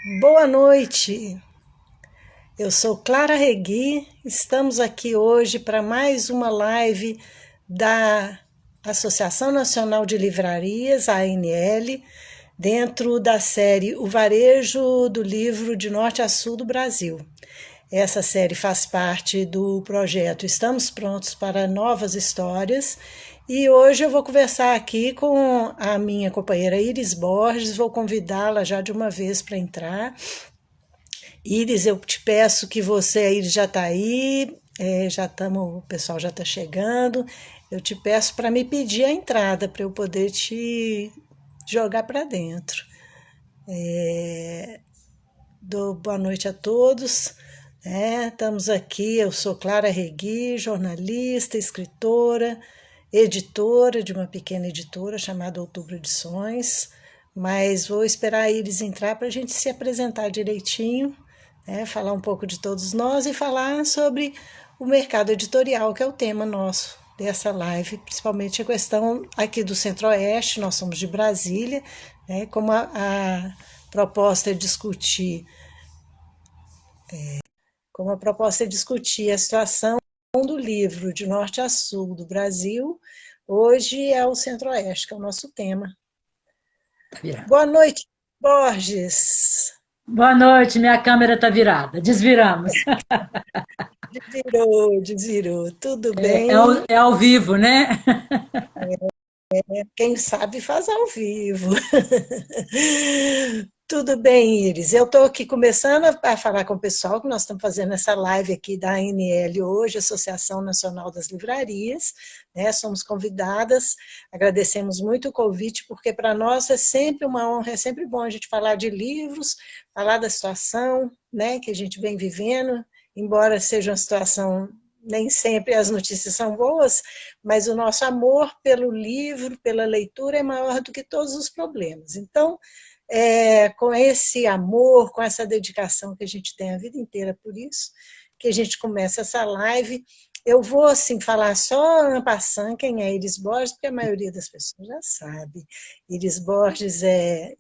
Boa noite, eu sou Clara Regui, estamos aqui hoje para mais uma live da Associação Nacional de Livrarias, a ANL, dentro da série O Varejo do Livro de Norte a Sul do Brasil. Essa série faz parte do projeto Estamos Prontos para Novas Histórias e hoje eu vou conversar aqui com a minha companheira Iris Borges, vou convidá-la já de uma vez para entrar. Iris, eu te peço que você, a Iris já está aí, já estamos, o pessoal já está chegando, eu te peço para me pedir a entrada para eu poder te jogar para dentro. Dou boa noite a todos. Estamos aqui, eu sou Clara Regui, jornalista, escritora, editora de uma pequena editora chamada Outubro Edições, mas vou esperar a Iris entrar para a gente se apresentar direitinho, falar um pouco de todos nós e falar sobre o mercado editorial, que é o tema nosso dessa live, principalmente a questão aqui do Centro-Oeste, nós somos de Brasília, como a proposta é discutir a situação do livro de norte a sul do Brasil, hoje é o Centro-Oeste, que é o nosso tema. Boa noite, Borges. Boa noite, minha câmera está virada. Desviramos. Desvirou, tudo É ao, bem? é ao vivo, né? Quem sabe faz ao vivo. Tudo bem, Iris. Eu estou aqui começando a falar com o pessoal, que nós estamos fazendo essa live aqui da ANL hoje, Associação Nacional das Livrarias, somos convidadas, agradecemos muito o convite, porque para nós é sempre uma honra, é sempre bom a gente falar de livros, falar da situação, que a gente vem vivendo, embora seja uma situação, nem sempre as notícias são boas, mas o nosso amor pelo livro, pela leitura, é maior do que todos os problemas. Então, com esse amor, com essa dedicação que a gente tem a vida inteira por isso, que a gente começa essa live. Eu vou, assim, falar só en passant quem é Iris Borges, porque a maioria das pessoas já sabe. Iris Borges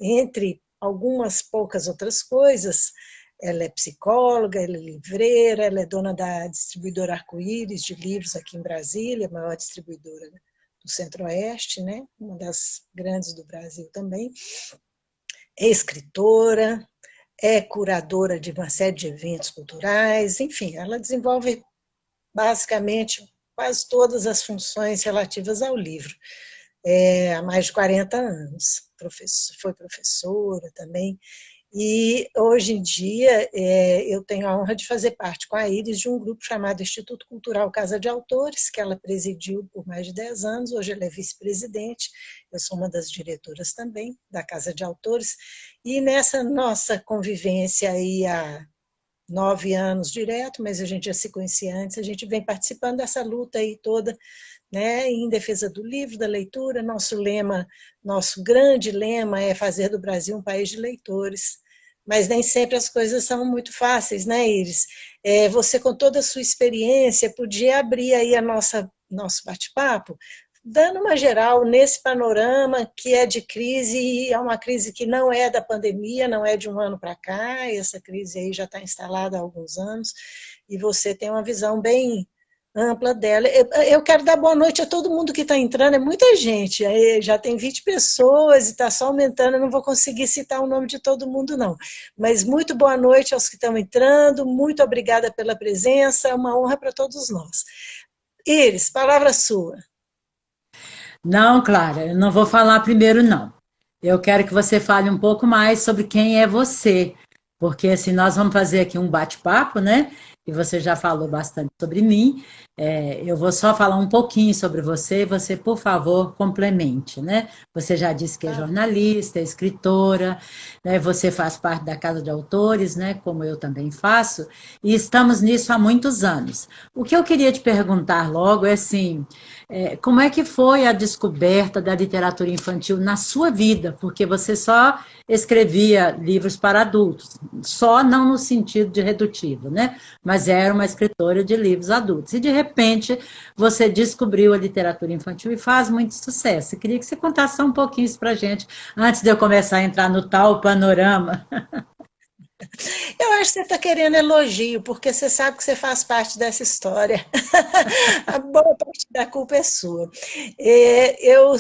entre algumas poucas outras coisas, ela é psicóloga, ela é livreira, ela é dona da distribuidora Arco-Íris de livros aqui em Brasília, a maior distribuidora do Centro-Oeste, uma das grandes do Brasil também. É escritora, é curadora de uma série de eventos culturais, enfim, ela desenvolve basicamente quase todas as funções relativas ao livro. Há mais de 40 anos, foi professora também, e hoje em dia eu tenho a honra de fazer parte com a Iris de um grupo chamado Instituto Cultural Casa de Autores, que ela presidiu por mais de 10 anos, hoje ela é vice-presidente, eu sou uma das diretoras também da Casa de Autores, e nessa nossa convivência aí há 9 anos direto, mas a gente já se conhecia antes, a gente vem participando dessa luta aí toda, em defesa do livro, da leitura. Nosso lema, nosso grande lema é fazer do Brasil um país de leitores. Mas nem sempre as coisas são muito fáceis, né, Iris? Você, com toda a sua experiência, podia abrir aí nosso bate-papo, dando uma geral nesse panorama que é de crise, e é uma crise que não é da pandemia, não é de um ano para cá, essa crise aí já está instalada há alguns anos, e você tem uma visão bem ampla dela. Eu quero dar boa noite a todo mundo que está entrando, é muita gente, já tem 20 pessoas e está só aumentando, eu não vou conseguir citar o nome de todo mundo não, mas muito boa noite aos que estão entrando, muito obrigada pela presença, é uma honra para todos nós. Iris, palavra sua. Não, Clara, eu não vou falar primeiro, não. Eu quero que você fale um pouco mais sobre quem é você, porque assim, nós vamos fazer aqui um bate-papo, né? E você já falou bastante sobre mim. Eu vou só falar um pouquinho sobre você e você, por favor, complemente, né? Você já disse que é Tá? jornalista, é escritora, né? Você faz parte da Casa de Autores, né? Como eu também faço, e estamos nisso há muitos anos. O que eu queria te perguntar logo é assim, como é que foi a descoberta da literatura infantil na sua vida? Porque você só escrevia livros para adultos, só não no sentido de redutivo, né? Mas era uma escritora de livros adultos. E de repente você descobriu a literatura infantil e faz muito sucesso. Eu queria que você contasse só um pouquinho isso para a gente, antes de eu começar a entrar no tal panorama. Eu acho que você está querendo elogio, porque você sabe que você faz parte dessa história. A boa parte da culpa é sua. Eu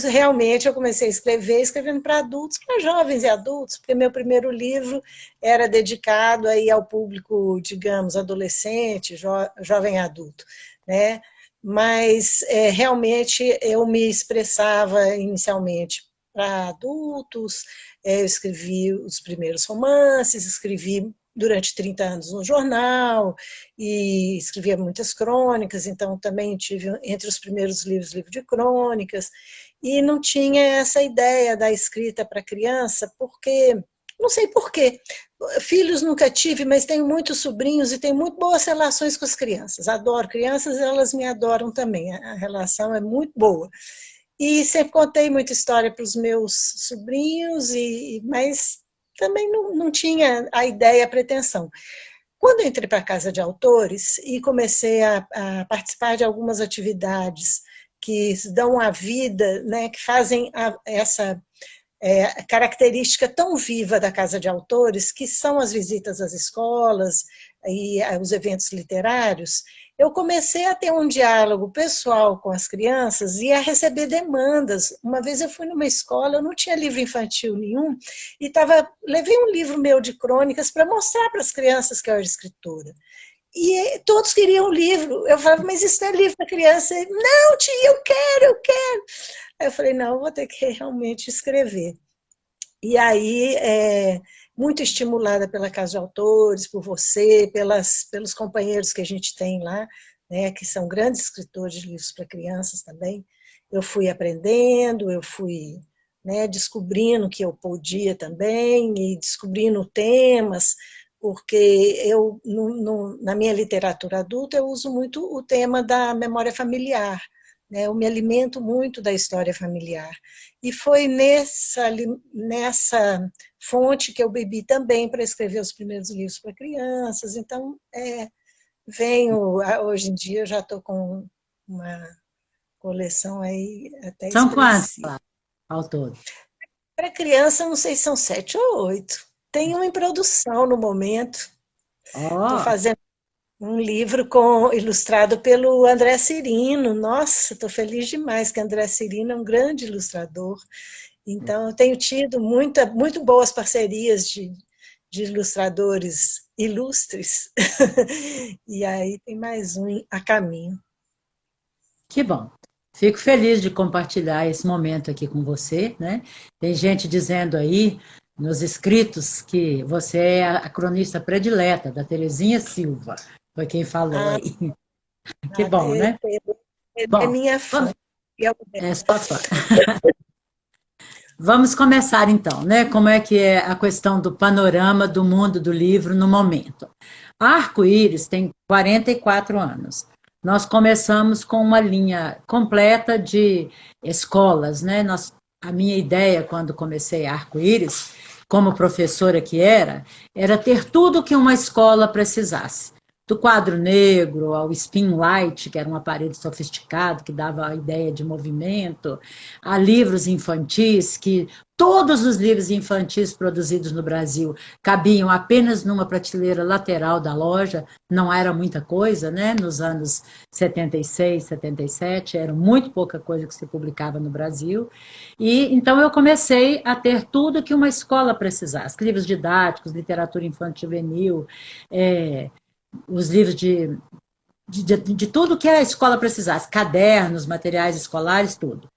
comecei a escrever, escrevendo para adultos, para jovens e adultos, porque meu primeiro livro era dedicado aí ao público, digamos, adolescente, jovem adulto, né? Mas realmente eu me expressava inicialmente para adultos, eu escrevi os primeiros romances, escrevi durante 30 anos no jornal, e escrevia muitas crônicas, então também tive entre os primeiros livros, livro de crônicas, e não tinha essa ideia da escrita para criança, porque, não sei por quê, filhos nunca tive, mas tenho muitos sobrinhos e tenho muito boas relações com as crianças, adoro crianças, elas me adoram também, a relação é muito boa. E sempre contei muita história para os meus sobrinhos, mas também não tinha a ideia, a pretensão. Quando eu entrei para a Casa de Autores e comecei a participar de algumas atividades que dão a vida, né, que fazem essa característica tão viva da Casa de Autores, que são as visitas às escolas e os eventos literários, eu comecei a ter um diálogo pessoal com as crianças e a receber demandas. Uma vez eu fui numa escola, eu não tinha livro infantil nenhum, e levei um livro meu de crônicas para mostrar para as crianças que eu era escritora. E todos queriam o livro. Eu falava, mas isso não é livro para criança. Ele, não, tia, eu quero, eu quero. Aí eu falei, não, eu vou ter que realmente escrever. E aí, muito estimulada pela Casa de Autores, por você, pelos companheiros que a gente tem lá, né, que são grandes escritores de livros para crianças também, eu fui aprendendo, eu fui, né, descobrindo que eu podia também, e descobrindo temas, porque eu, na minha literatura adulta, eu uso muito o tema da memória familiar, né, eu me alimento muito da história familiar. E foi nessa fonte que eu bebi também para escrever os primeiros livros para crianças. Então, hoje em dia eu já estou com uma coleção aí até São quantos expressiva. ao todo? Para criança, não sei se são 7 ou 8. Tem um em produção no momento. Estou Ó, fazendo um livro ilustrado pelo André Cirino. Nossa, estou feliz demais que André Cirino é um grande ilustrador. Então, eu tenho tido muito boas parcerias de ilustradores ilustres. E aí tem mais um a caminho. que bom. Fico feliz de compartilhar esse momento aqui com você, né? Tem gente dizendo aí nos escritos que você é a cronista predileta da Terezinha Silva. Foi quem falou Ah, aí. Que bom, né? é Bom, minha fã. é só fã. Vamos começar então, né? Como é que é a questão do panorama do mundo do livro no momento. A Arco-Íris tem 44 anos. Nós começamos com uma linha completa de escolas, né? A minha ideia quando comecei a Arco-Íris, como professora que era ter tudo que uma escola precisasse. Do quadro negro ao spin light, que era um aparelho sofisticado que dava a ideia de movimento, a livros infantis, que todos os livros infantis produzidos no Brasil cabiam apenas numa prateleira lateral da loja, não era muita coisa, né? Nos anos 76, 77, era muito pouca coisa que se publicava no Brasil. E então eu comecei a ter tudo que uma escola precisasse, livros didáticos, literatura infantil juvenil, os livros de tudo que a escola precisasse, cadernos, materiais escolares, tudo.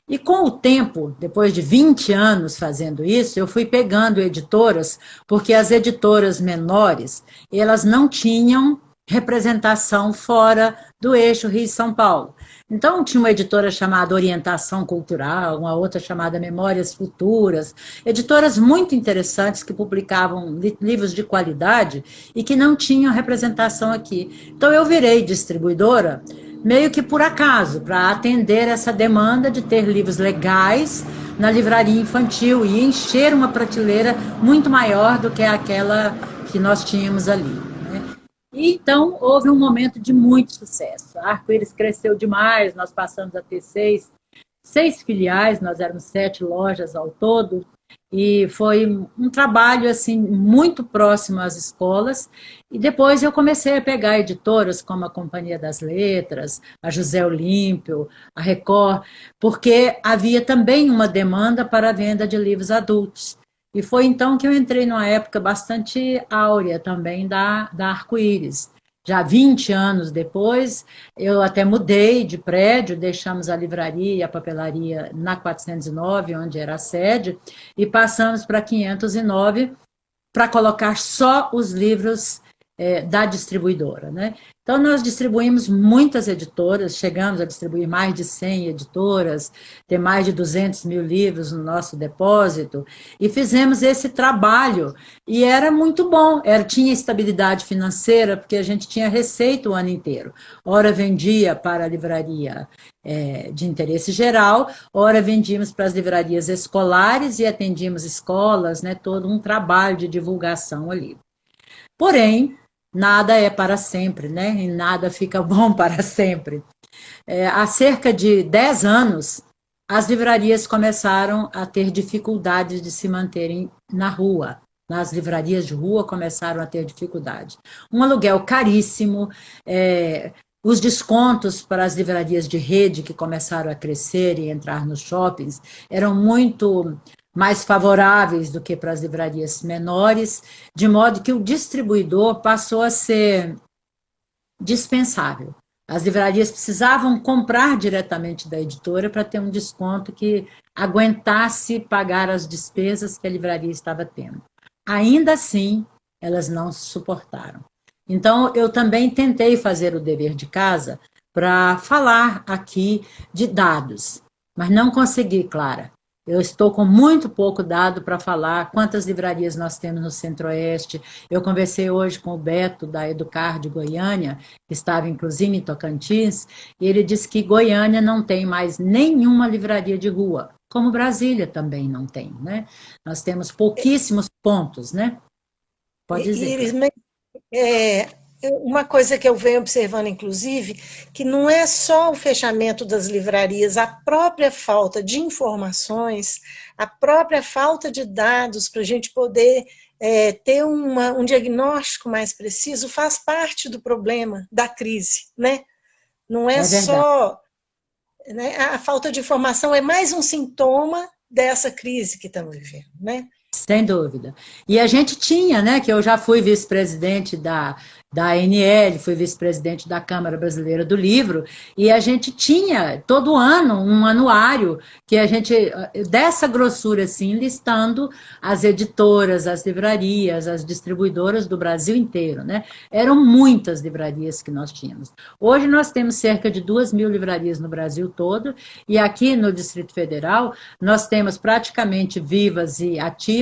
E com o tempo, depois de 20 anos fazendo isso, eu fui pegando editoras, porque as editoras menores, elas não tinham representação fora do eixo Rio-São Paulo. Então, tinha uma editora chamada Orientação Cultural, uma outra chamada Memórias Futuras, editoras muito interessantes que publicavam livros de qualidade e que não tinham representação aqui. Então, eu virei distribuidora meio que por acaso, para atender essa demanda de ter livros legais na livraria infantil e encher uma prateleira muito maior do que aquela que nós tínhamos ali. Né? E então houve um momento de muito sucesso. A Arco-Íris cresceu demais, nós passamos a ter seis filiais, nós éramos 7 lojas ao todo, e foi um trabalho assim muito próximo às escolas, e depois eu comecei a pegar editoras como a Companhia das Letras, a José Olímpio, a Record, porque havia também uma demanda para a venda de livros adultos. E foi então que eu entrei numa época bastante áurea também da Arco-Íris. Já 20 anos depois, eu até mudei de prédio, deixamos a livraria e a papelaria na 409, onde era a sede, e passamos para 509 para colocar só os livros da distribuidora, né? Então, nós distribuímos muitas editoras, chegamos a distribuir mais de 100 editoras, ter mais de 200 mil livros no nosso depósito, e fizemos esse trabalho, e era muito bom, tinha estabilidade financeira, porque a gente tinha receita o ano inteiro. Ora vendia para a livraria de interesse geral, ora vendíamos para as livrarias escolares e atendíamos escolas, né, todo um trabalho de divulgação ali. Porém, nada é para sempre, né? E nada fica bom para sempre. Há cerca de 10 anos, as livrarias começaram a ter dificuldades de se manterem na rua. Nas livrarias de rua começaram a ter dificuldade. Um aluguel caríssimo, os descontos para as livrarias de rede que começaram a crescer e entrar nos shoppings eram muito mais favoráveis do que para as livrarias menores, de modo que o distribuidor passou a ser dispensável. As livrarias precisavam comprar diretamente da editora para ter um desconto que aguentasse pagar as despesas que a livraria estava tendo. Ainda assim, elas não suportaram. Então, eu também tentei fazer o dever de casa para falar aqui de dados, mas não consegui, Clara. Eu estou com muito pouco dado para falar quantas livrarias nós temos no Centro-Oeste. Eu conversei hoje com o Beto, da Educar de Goiânia, que estava inclusive em Tocantins, e ele disse que Goiânia não tem mais nenhuma livraria de rua, como Brasília também não tem, né? Nós temos pouquíssimos pontos, né? Pode dizer, Iris, Clara. uma coisa que eu venho observando, inclusive, que não é só o fechamento das livrarias, a própria falta de informações, a própria falta de dados para a gente poder ter um diagnóstico mais preciso faz parte do problema da crise, né? Não é É verdade. só, né, a falta de informação é mais um sintoma dessa crise que estamos vivendo, né? Sem dúvida. E a gente tinha, né, que eu já fui vice-presidente da ANL, fui vice-presidente da Câmara Brasileira do Livro, e a gente tinha todo ano um anuário que a gente, dessa grossura assim, listando as editoras, as livrarias, as distribuidoras do Brasil inteiro, né? Eram muitas livrarias que nós tínhamos. Hoje nós temos cerca de 2.000 livrarias no Brasil todo, e aqui no Distrito Federal nós temos praticamente vivas e ativas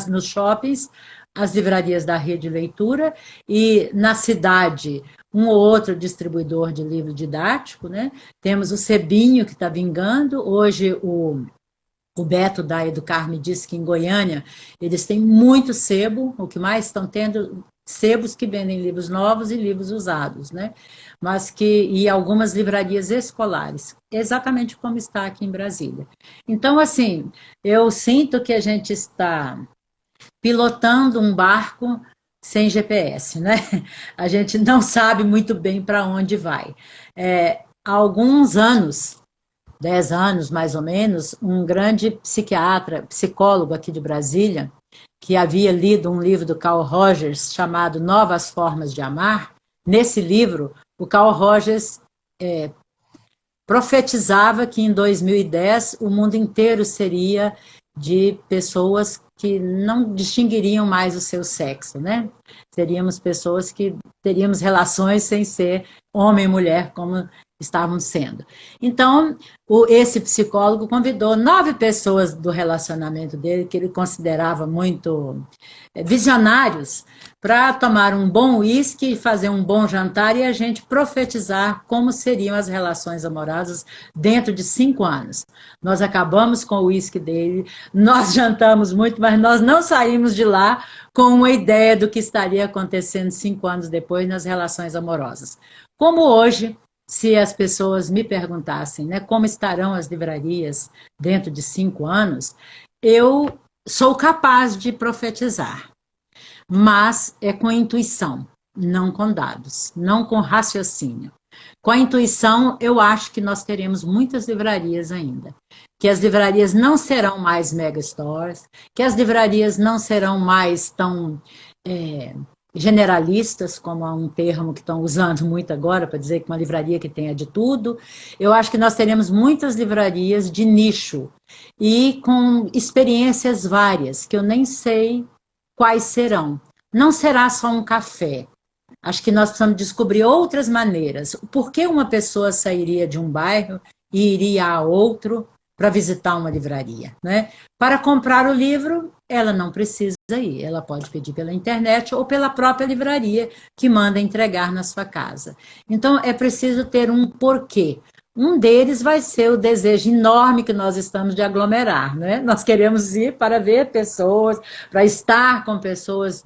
nos shoppings, as livrarias da Rede Leitura, e na cidade um ou outro distribuidor de livro didático, né? Temos o Sebinho, que está vingando, hoje o Beto da Educar me disse que em Goiânia eles têm muito sebo, o que mais estão tendo sebos que vendem livros novos e livros usados, né? E algumas livrarias escolares, exatamente como está aqui em Brasília. Então, assim, eu sinto que a gente está pilotando um barco sem GPS, né? A gente não sabe muito bem para onde vai. Há alguns anos, 10 anos mais ou menos, um grande psiquiatra, psicólogo aqui de Brasília, que havia lido um livro do Carl Rogers chamado Novas Formas de Amar. Nesse livro, o Carl Rogers profetizava que em 2010 o mundo inteiro seria de pessoas que não distinguiriam mais o seu sexo, né? Seríamos pessoas que teríamos relações sem ser homem e mulher, como estavam sendo. Então, esse psicólogo convidou 9 pessoas do relacionamento dele, que ele considerava muito visionários, para tomar um bom uísque, fazer um bom jantar e a gente profetizar como seriam as relações amorosas dentro de 5 anos. Nós acabamos com o uísque dele, nós jantamos muito, mas nós não saímos de lá com uma ideia do que estaria acontecendo 5 anos depois nas relações amorosas. Como hoje, se as pessoas me perguntassem, né, como estarão as livrarias dentro de 5 anos, eu sou capaz de profetizar, mas é com intuição, não com dados, não com raciocínio. Com a intuição, eu acho que nós teremos muitas livrarias ainda. Que as livrarias não serão mais mega stores, que as livrarias não serão mais tão é, generalistas, como é um termo que estão usando muito agora, para dizer que uma livraria que tenha de tudo. Eu acho que nós teremos muitas livrarias de nicho e com experiências várias, que eu nem sei quais serão. Não será só um café. Acho que nós precisamos descobrir outras maneiras. Por que uma pessoa sairia de um bairro e iria a outro para visitar uma livraria, né? Para comprar o livro, ela não precisa ir. Ela pode pedir pela internet ou pela própria livraria que manda entregar na sua casa. Então, é preciso ter um porquê. Um deles vai ser o desejo enorme que nós estamos de aglomerar, né? Nós queremos ir para ver pessoas, para estar com pessoas,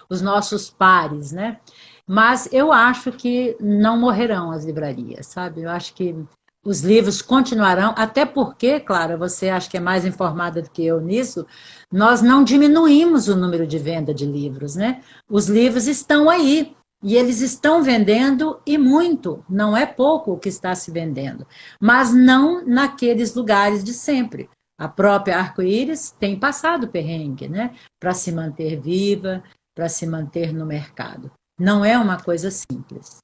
os nossos pares, né? Mas eu acho que não morrerão as livrarias, sabe? Eu acho que os livros continuarão, até porque, Clara, você acha que é mais informada do que eu nisso, nós não diminuímos o número de venda de livros, né? Os livros estão aí, e eles estão vendendo e muito, não é pouco o que está se vendendo, mas não naqueles lugares de sempre. A própria Arco-Íris tem passado perrengue, né? Para se manter viva, para se manter no mercado. Não é uma coisa simples.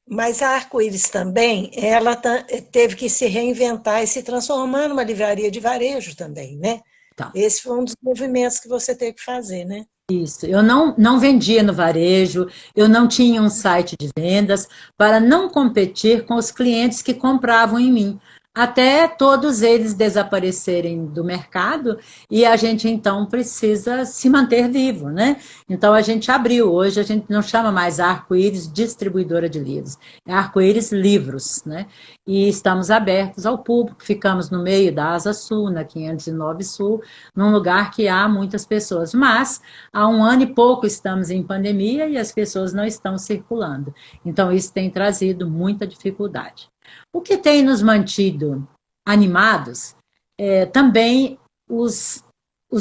Mas a Arco-Íris também, ela teve que se reinventar e se transformar numa livraria de varejo também, né? Tá. Esse foi um dos movimentos que você teve que fazer, né? Isso. Eu não vendia no varejo, eu não tinha um site de vendas para não competir com os clientes que compravam em mim, até todos eles desaparecerem do mercado e a gente então precisa se manter vivo, né? Então a gente abriu, hoje a gente não chama mais Arco-Íris distribuidora de livros, é Arco-Íris Livros, né? E estamos abertos ao público, ficamos no meio da Asa Sul, na 509 Sul, num lugar que há muitas pessoas, mas há um ano e pouco estamos em pandemia e as pessoas não estão circulando. Então, isso tem trazido muita dificuldade. O que tem nos mantido animados é também os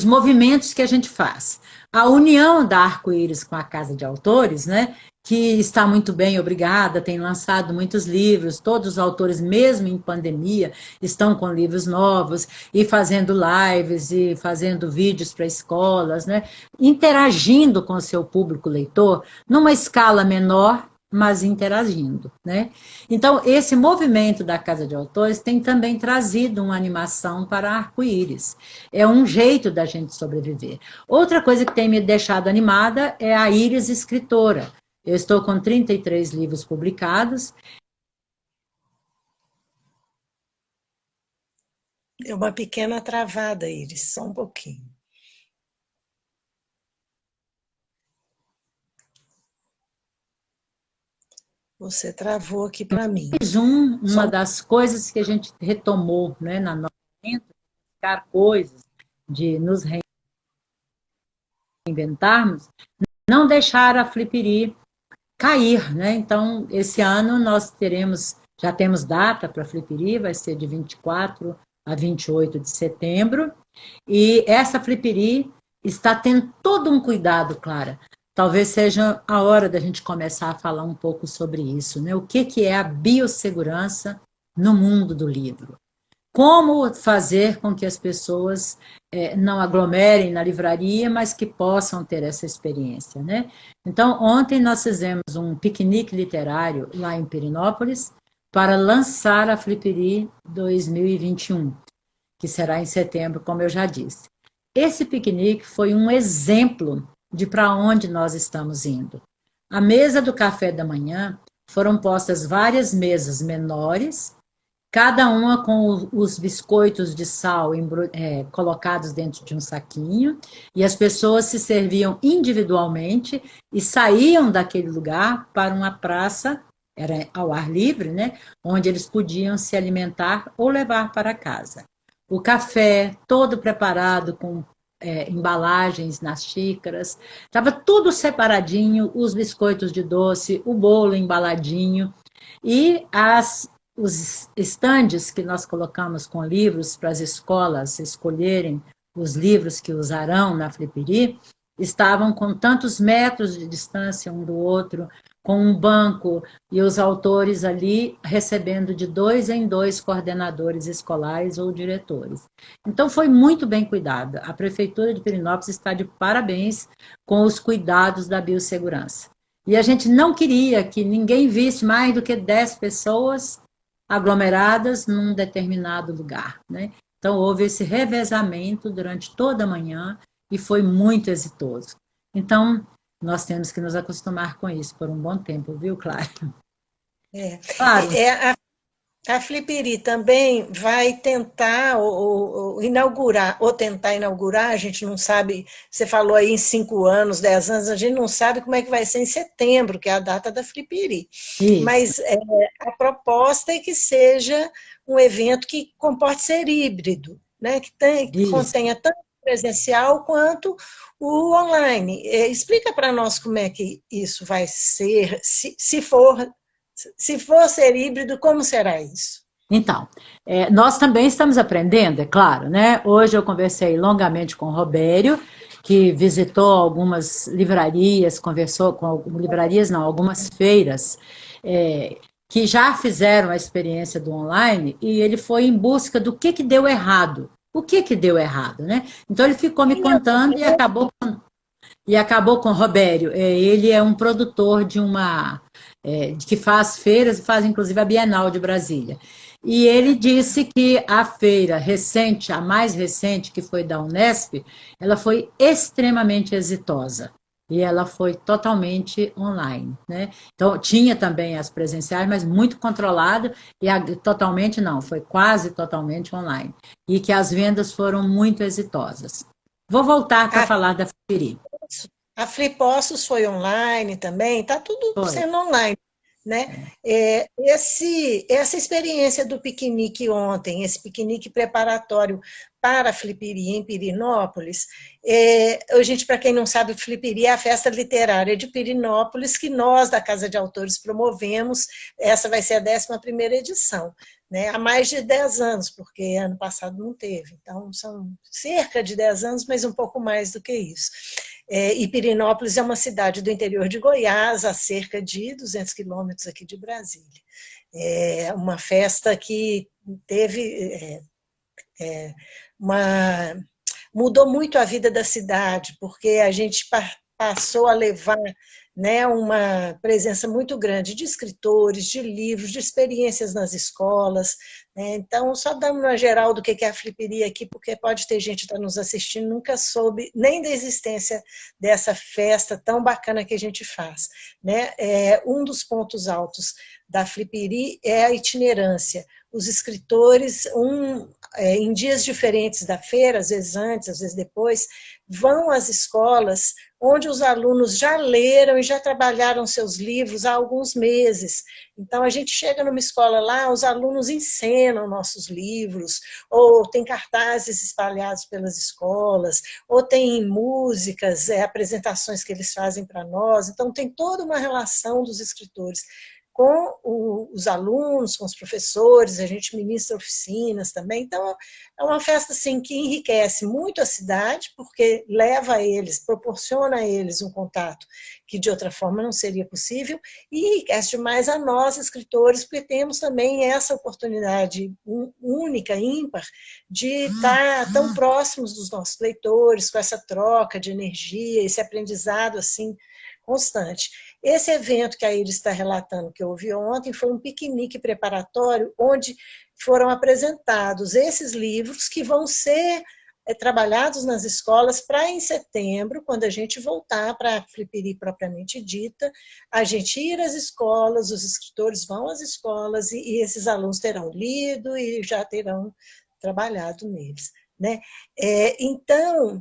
movimentos que a gente faz. A união da Arco-Íris com a Casa de Autores, né, que está muito bem, obrigada, tem lançado muitos livros, todos os autores, mesmo em pandemia, estão com livros novos e fazendo lives e fazendo vídeos para escolas, né, interagindo com o seu público leitor, numa escala menor, mas interagindo, né? Então, esse movimento da Casa de Autores tem também trazido uma animação para Arco-Íris. É um jeito da gente sobreviver. Outra coisa que tem me deixado animada é a Íris escritora. Eu estou com 33 livros publicados. Deu uma pequena travada, Iris, só um pouquinho. Você travou aqui para mim. Uma das coisas que a gente retomou, né, na nossa buscar coisas, de nos reinventarmos, não deixar a Flipiri cair, né? Então, esse ano nós já temos data para a Flipiri, vai ser de 24 a 28 de setembro, e essa Flipiri está tendo todo um cuidado, Clara. Talvez seja a hora da gente começar a falar um pouco sobre isso, né? O que é a biossegurança no mundo do livro? Como fazer com que as pessoas não aglomerem na livraria, mas que possam ter essa experiência, né? Então, ontem nós fizemos um piquenique literário lá em Pirinópolis para lançar a Flipiri 2021, que será em setembro, como eu já disse. Esse piquenique foi um exemplo de para onde nós estamos indo. A mesa do café da manhã foram postas várias mesas menores, cada uma com os biscoitos de sal colocados dentro de um saquinho, e as pessoas se serviam individualmente e saíam daquele lugar para uma praça, era ao ar livre, né, onde eles podiam se alimentar ou levar para casa. O café todo preparado com embalagens nas xícaras, estava tudo separadinho, os biscoitos de doce, o bolo embaladinho, e os estandes que nós colocamos com livros para as escolas escolherem os livros que usarão na Flipiri, estavam com tantos metros de distância um do outro, com um banco e os autores ali recebendo de 2 em 2 coordenadores escolares ou diretores. Então, foi muito bem cuidada. A Prefeitura de Pirenópolis está de parabéns com os cuidados da biossegurança. E a gente não queria que ninguém visse mais do que 10 pessoas aglomeradas num determinado lugar, né? Então, houve esse revezamento durante toda a manhã e foi muito exitoso. Então, nós temos que nos acostumar com isso por um bom tempo, viu, Clara? É. Claro. A Flipiri também vai tentar ou inaugurar, ou tentar inaugurar, a gente não sabe, você falou aí em 5 anos, 10 anos, a gente não sabe como é que vai ser em setembro, que é a data da Flipiri. Isso. Mas a proposta é que seja um evento que comporte ser híbrido, né? Que Isso. contenha tanto o presencial quanto o online. Explica para nós como é que isso vai ser, se for ser híbrido, como será isso? Então, nós também estamos aprendendo, é claro, né? Hoje eu conversei longamente com o Robério, que visitou algumas livrarias, conversou com livrarias, não, algumas feiras, é, que já fizeram a experiência do online, e ele foi em busca do que deu errado. O que deu errado, né? Então ele ficou me contando e acabou com o Robério. Ele é um produtor de que faz feiras e faz inclusive a Bienal de Brasília. E ele disse que a feira recente, a mais recente, que foi da Unesp, ela foi extremamente exitosa. E ela foi totalmente online, né? Então, tinha também as presenciais, mas muito controlado, e totalmente não, foi quase totalmente online. E que as vendas foram muito exitosas. Vou voltar para A, falar da Feri. a Flipossos foi online também, está tudo Foi. sendo online. Né? Essa experiência do piquenique ontem, esse piquenique preparatório para a Flipiri em Pirinópolis, gente, para quem não sabe, Flipiri é a festa literária de Pirinópolis, que nós, da Casa de Autores, promovemos. Essa vai ser a 11ª edição, né? Há mais de 10 anos, porque ano passado não teve. Então, são cerca de 10 anos, mas um pouco mais do que isso. E Pirinópolis é uma cidade do interior de Goiás, a cerca de 200 quilômetros aqui de Brasília. É uma festa que teve mudou muito a vida da cidade, porque a gente passou a levar, né, uma presença muito grande de escritores, de livros, de experiências nas escolas, né? Então, só dando uma geral do que é a Fliperia aqui, porque pode ter gente que está nos assistindo, nunca soube nem da existência dessa festa tão bacana que a gente faz, né? Um dos pontos altos da Flipiri é a itinerância. Os escritores, em dias diferentes da feira, às vezes antes, às vezes depois, vão às escolas onde os alunos já leram e já trabalharam seus livros há alguns meses. Então, a gente chega numa escola lá, os alunos encenam nossos livros, ou tem cartazes espalhados pelas escolas, ou tem músicas, apresentações que eles fazem para nós. Então, tem toda uma relação dos escritores com os alunos, com os professores, a gente ministra oficinas também. Então, é uma festa assim, que enriquece muito a cidade, porque leva a eles, proporciona a eles um contato que de outra forma não seria possível, e enriquece demais a nós, escritores, porque temos também essa oportunidade única, ímpar, de estar tão próximos dos nossos leitores, com essa troca de energia, esse aprendizado assim constante. Esse evento que a Iris está relatando, que eu ouvi ontem, foi um piquenique preparatório, onde foram apresentados esses livros que vão ser trabalhados nas escolas para em setembro, quando a gente voltar para a Flipiri propriamente dita, a gente ir às escolas, os escritores vão às escolas e esses alunos terão lido e já terão trabalhado neles, né? Então,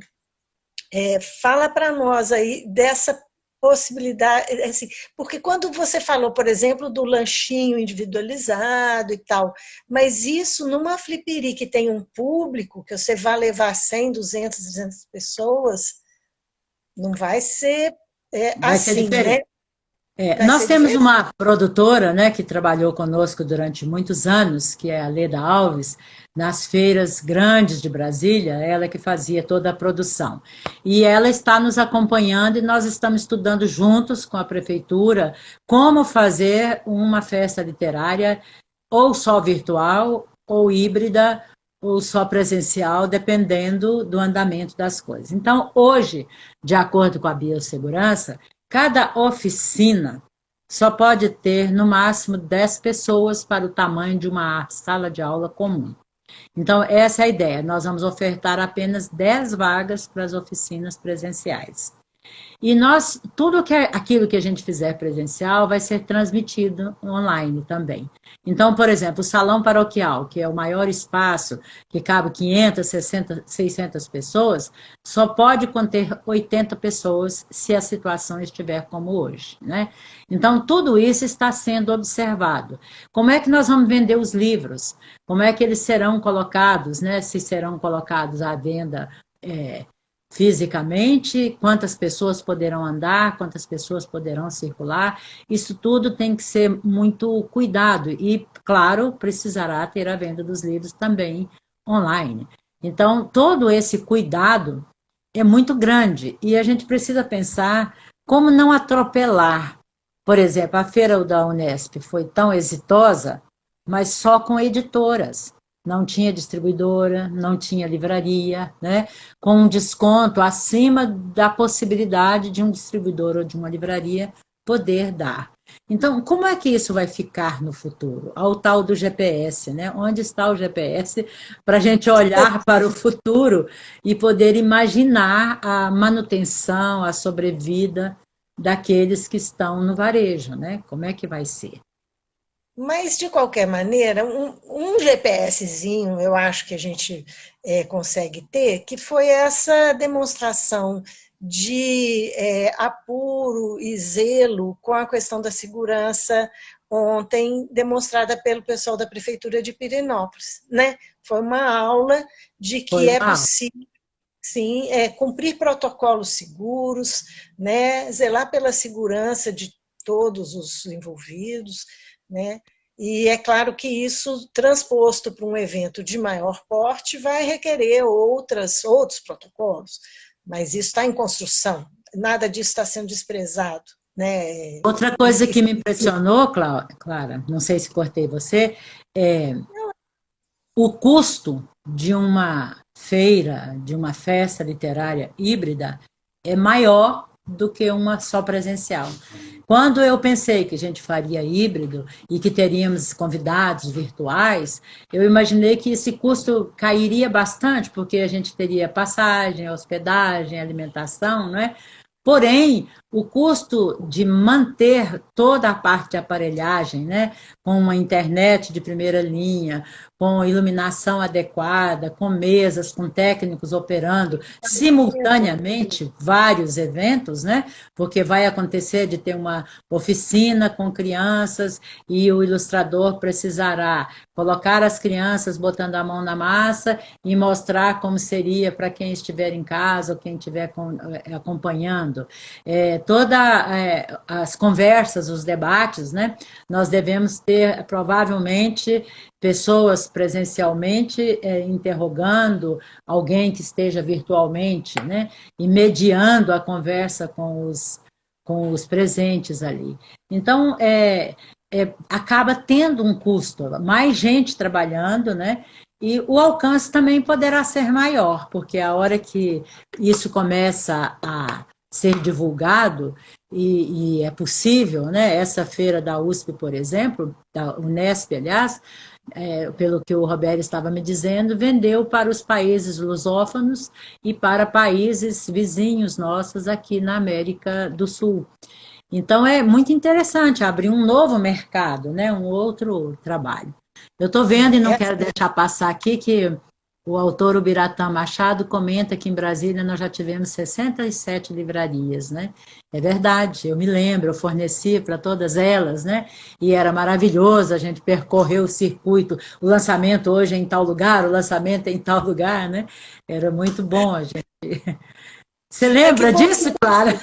fala para nós aí dessa possibilidade, assim, porque quando você falou, por exemplo, do lanchinho individualizado e tal, mas isso numa Flipiri que tem um público, que você vai levar 100, 200, 200 pessoas, não vai ser Vai ser assim, né? diferente. Vai Nós ser temos diferente. uma produtora, né, que trabalhou conosco durante muitos anos, que é a Leda Alves, nas feiras grandes de Brasília, ela que fazia toda a produção. E ela está nos acompanhando e nós estamos estudando juntos com a prefeitura como fazer uma festa literária ou só virtual, ou híbrida, ou só presencial, dependendo do andamento das coisas. Então, hoje, de acordo com a biossegurança, cada oficina só pode ter, no máximo, 10 pessoas para o tamanho de uma sala de aula comum. Então, essa é a ideia. Nós vamos ofertar apenas 10 vagas para as oficinas presenciais. E nós, tudo que aquilo que a gente fizer presencial vai ser transmitido online também. Então, por exemplo, o salão paroquial, que é o maior espaço, que cabe 500, 60, 600 pessoas, só pode conter 80 pessoas se a situação estiver como hoje, né? Então, tudo isso está sendo observado. Como é que nós vamos vender os livros? Como é que eles serão colocados, né? Se serão colocados à venda fisicamente, quantas pessoas poderão andar, quantas pessoas poderão circular, isso tudo tem que ser muito cuidado e, claro, precisará ter a venda dos livros também online. Então, todo esse cuidado é muito grande e a gente precisa pensar como não atropelar. Por exemplo, a feira da Unesp foi tão exitosa, mas só com editoras. Não tinha distribuidora, não tinha livraria, né? Com um desconto acima da possibilidade de um distribuidor ou de uma livraria poder dar. Então, como é que isso vai ficar no futuro? Ao tal do GPS, né? Onde está o GPS para a gente olhar para o futuro e poder imaginar a manutenção, a sobrevida daqueles que estão no varejo, né? Como é que vai ser? Mas, de qualquer maneira, um GPSzinho eu acho que a gente consegue ter, que foi essa demonstração de apuro e zelo com a questão da segurança ontem, demonstrada pelo pessoal da Prefeitura de Pirenópolis, né? Foi uma aula de Foi que é mal. possível, sim, cumprir protocolos seguros, né? Zelar pela segurança de todos os envolvidos, né? E é claro que isso, transposto para um evento de maior porte, vai requerer outros protocolos, mas isso está em construção, nada disso está sendo desprezado, né? Outra coisa que me impressionou, Clara, não sei se cortei você, é o custo de uma feira, de uma festa literária híbrida é maior do que uma só presencial. Quando eu pensei que a gente faria híbrido e que teríamos convidados virtuais, eu imaginei que esse custo cairia bastante, porque a gente teria passagem, hospedagem, alimentação, não é? Porém, o custo de manter toda a parte de aparelhagem, né, com uma internet de primeira linha, com iluminação adequada, com mesas, com técnicos operando simultaneamente vários eventos, né? Porque vai acontecer de ter uma oficina com crianças e o ilustrador precisará colocar as crianças botando a mão na massa e mostrar como seria para quem estiver em casa ou quem estiver acompanhando. Todas as conversas, os debates, né? Nós devemos ter provavelmente pessoas presencialmente interrogando alguém que esteja virtualmente, né? E mediando a conversa com os presentes ali. Então, acaba tendo um custo, mais gente trabalhando, né? E o alcance também poderá ser maior, porque a hora que isso começa a ser divulgado, e é possível, né? Essa feira da USP, por exemplo, da Unesp, aliás, pelo que o Roberto estava me dizendo, vendeu para os países lusófonos e para países vizinhos nossos aqui na América do Sul. Então é muito interessante abrir um novo mercado, né? Um outro trabalho. Eu estou vendo e não quero deixar passar aqui que o autor Ubiratã Machado comenta que em Brasília nós já tivemos 67 livrarias, né? É verdade, eu me lembro, eu forneci para todas elas, né? E era maravilhoso, a gente percorreu o circuito, o lançamento hoje é em tal lugar, o lançamento é em tal lugar, né? Era muito bom a gente. Você Que lembra bom disso, Clara?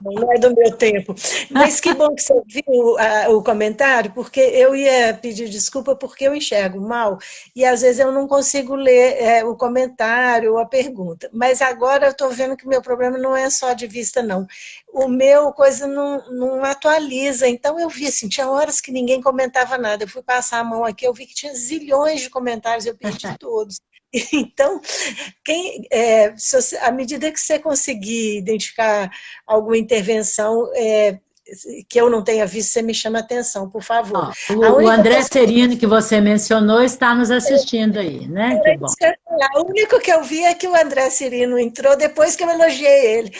Não é do meu tempo. Mas que bom que você viu o comentário, porque eu ia pedir desculpa porque eu enxergo mal e às vezes eu não consigo ler o comentário ou a pergunta. Mas agora eu estou vendo que o meu problema não é só de vista, não. O meu coisa não atualiza. Então eu vi assim, tinha horas que ninguém comentava nada. Eu fui passar a mão aqui, eu vi que tinha zilhões de comentários, eu perdi todos. Então, à medida que você conseguir identificar alguma intervenção que eu não tenha visto, você me chama a atenção, por favor. Ó, A o única André pessoa Serino, que você mencionou, está nos assistindo aí, né? Que bom. o único que eu vi é que o André Cirino entrou depois que eu elogiei ele.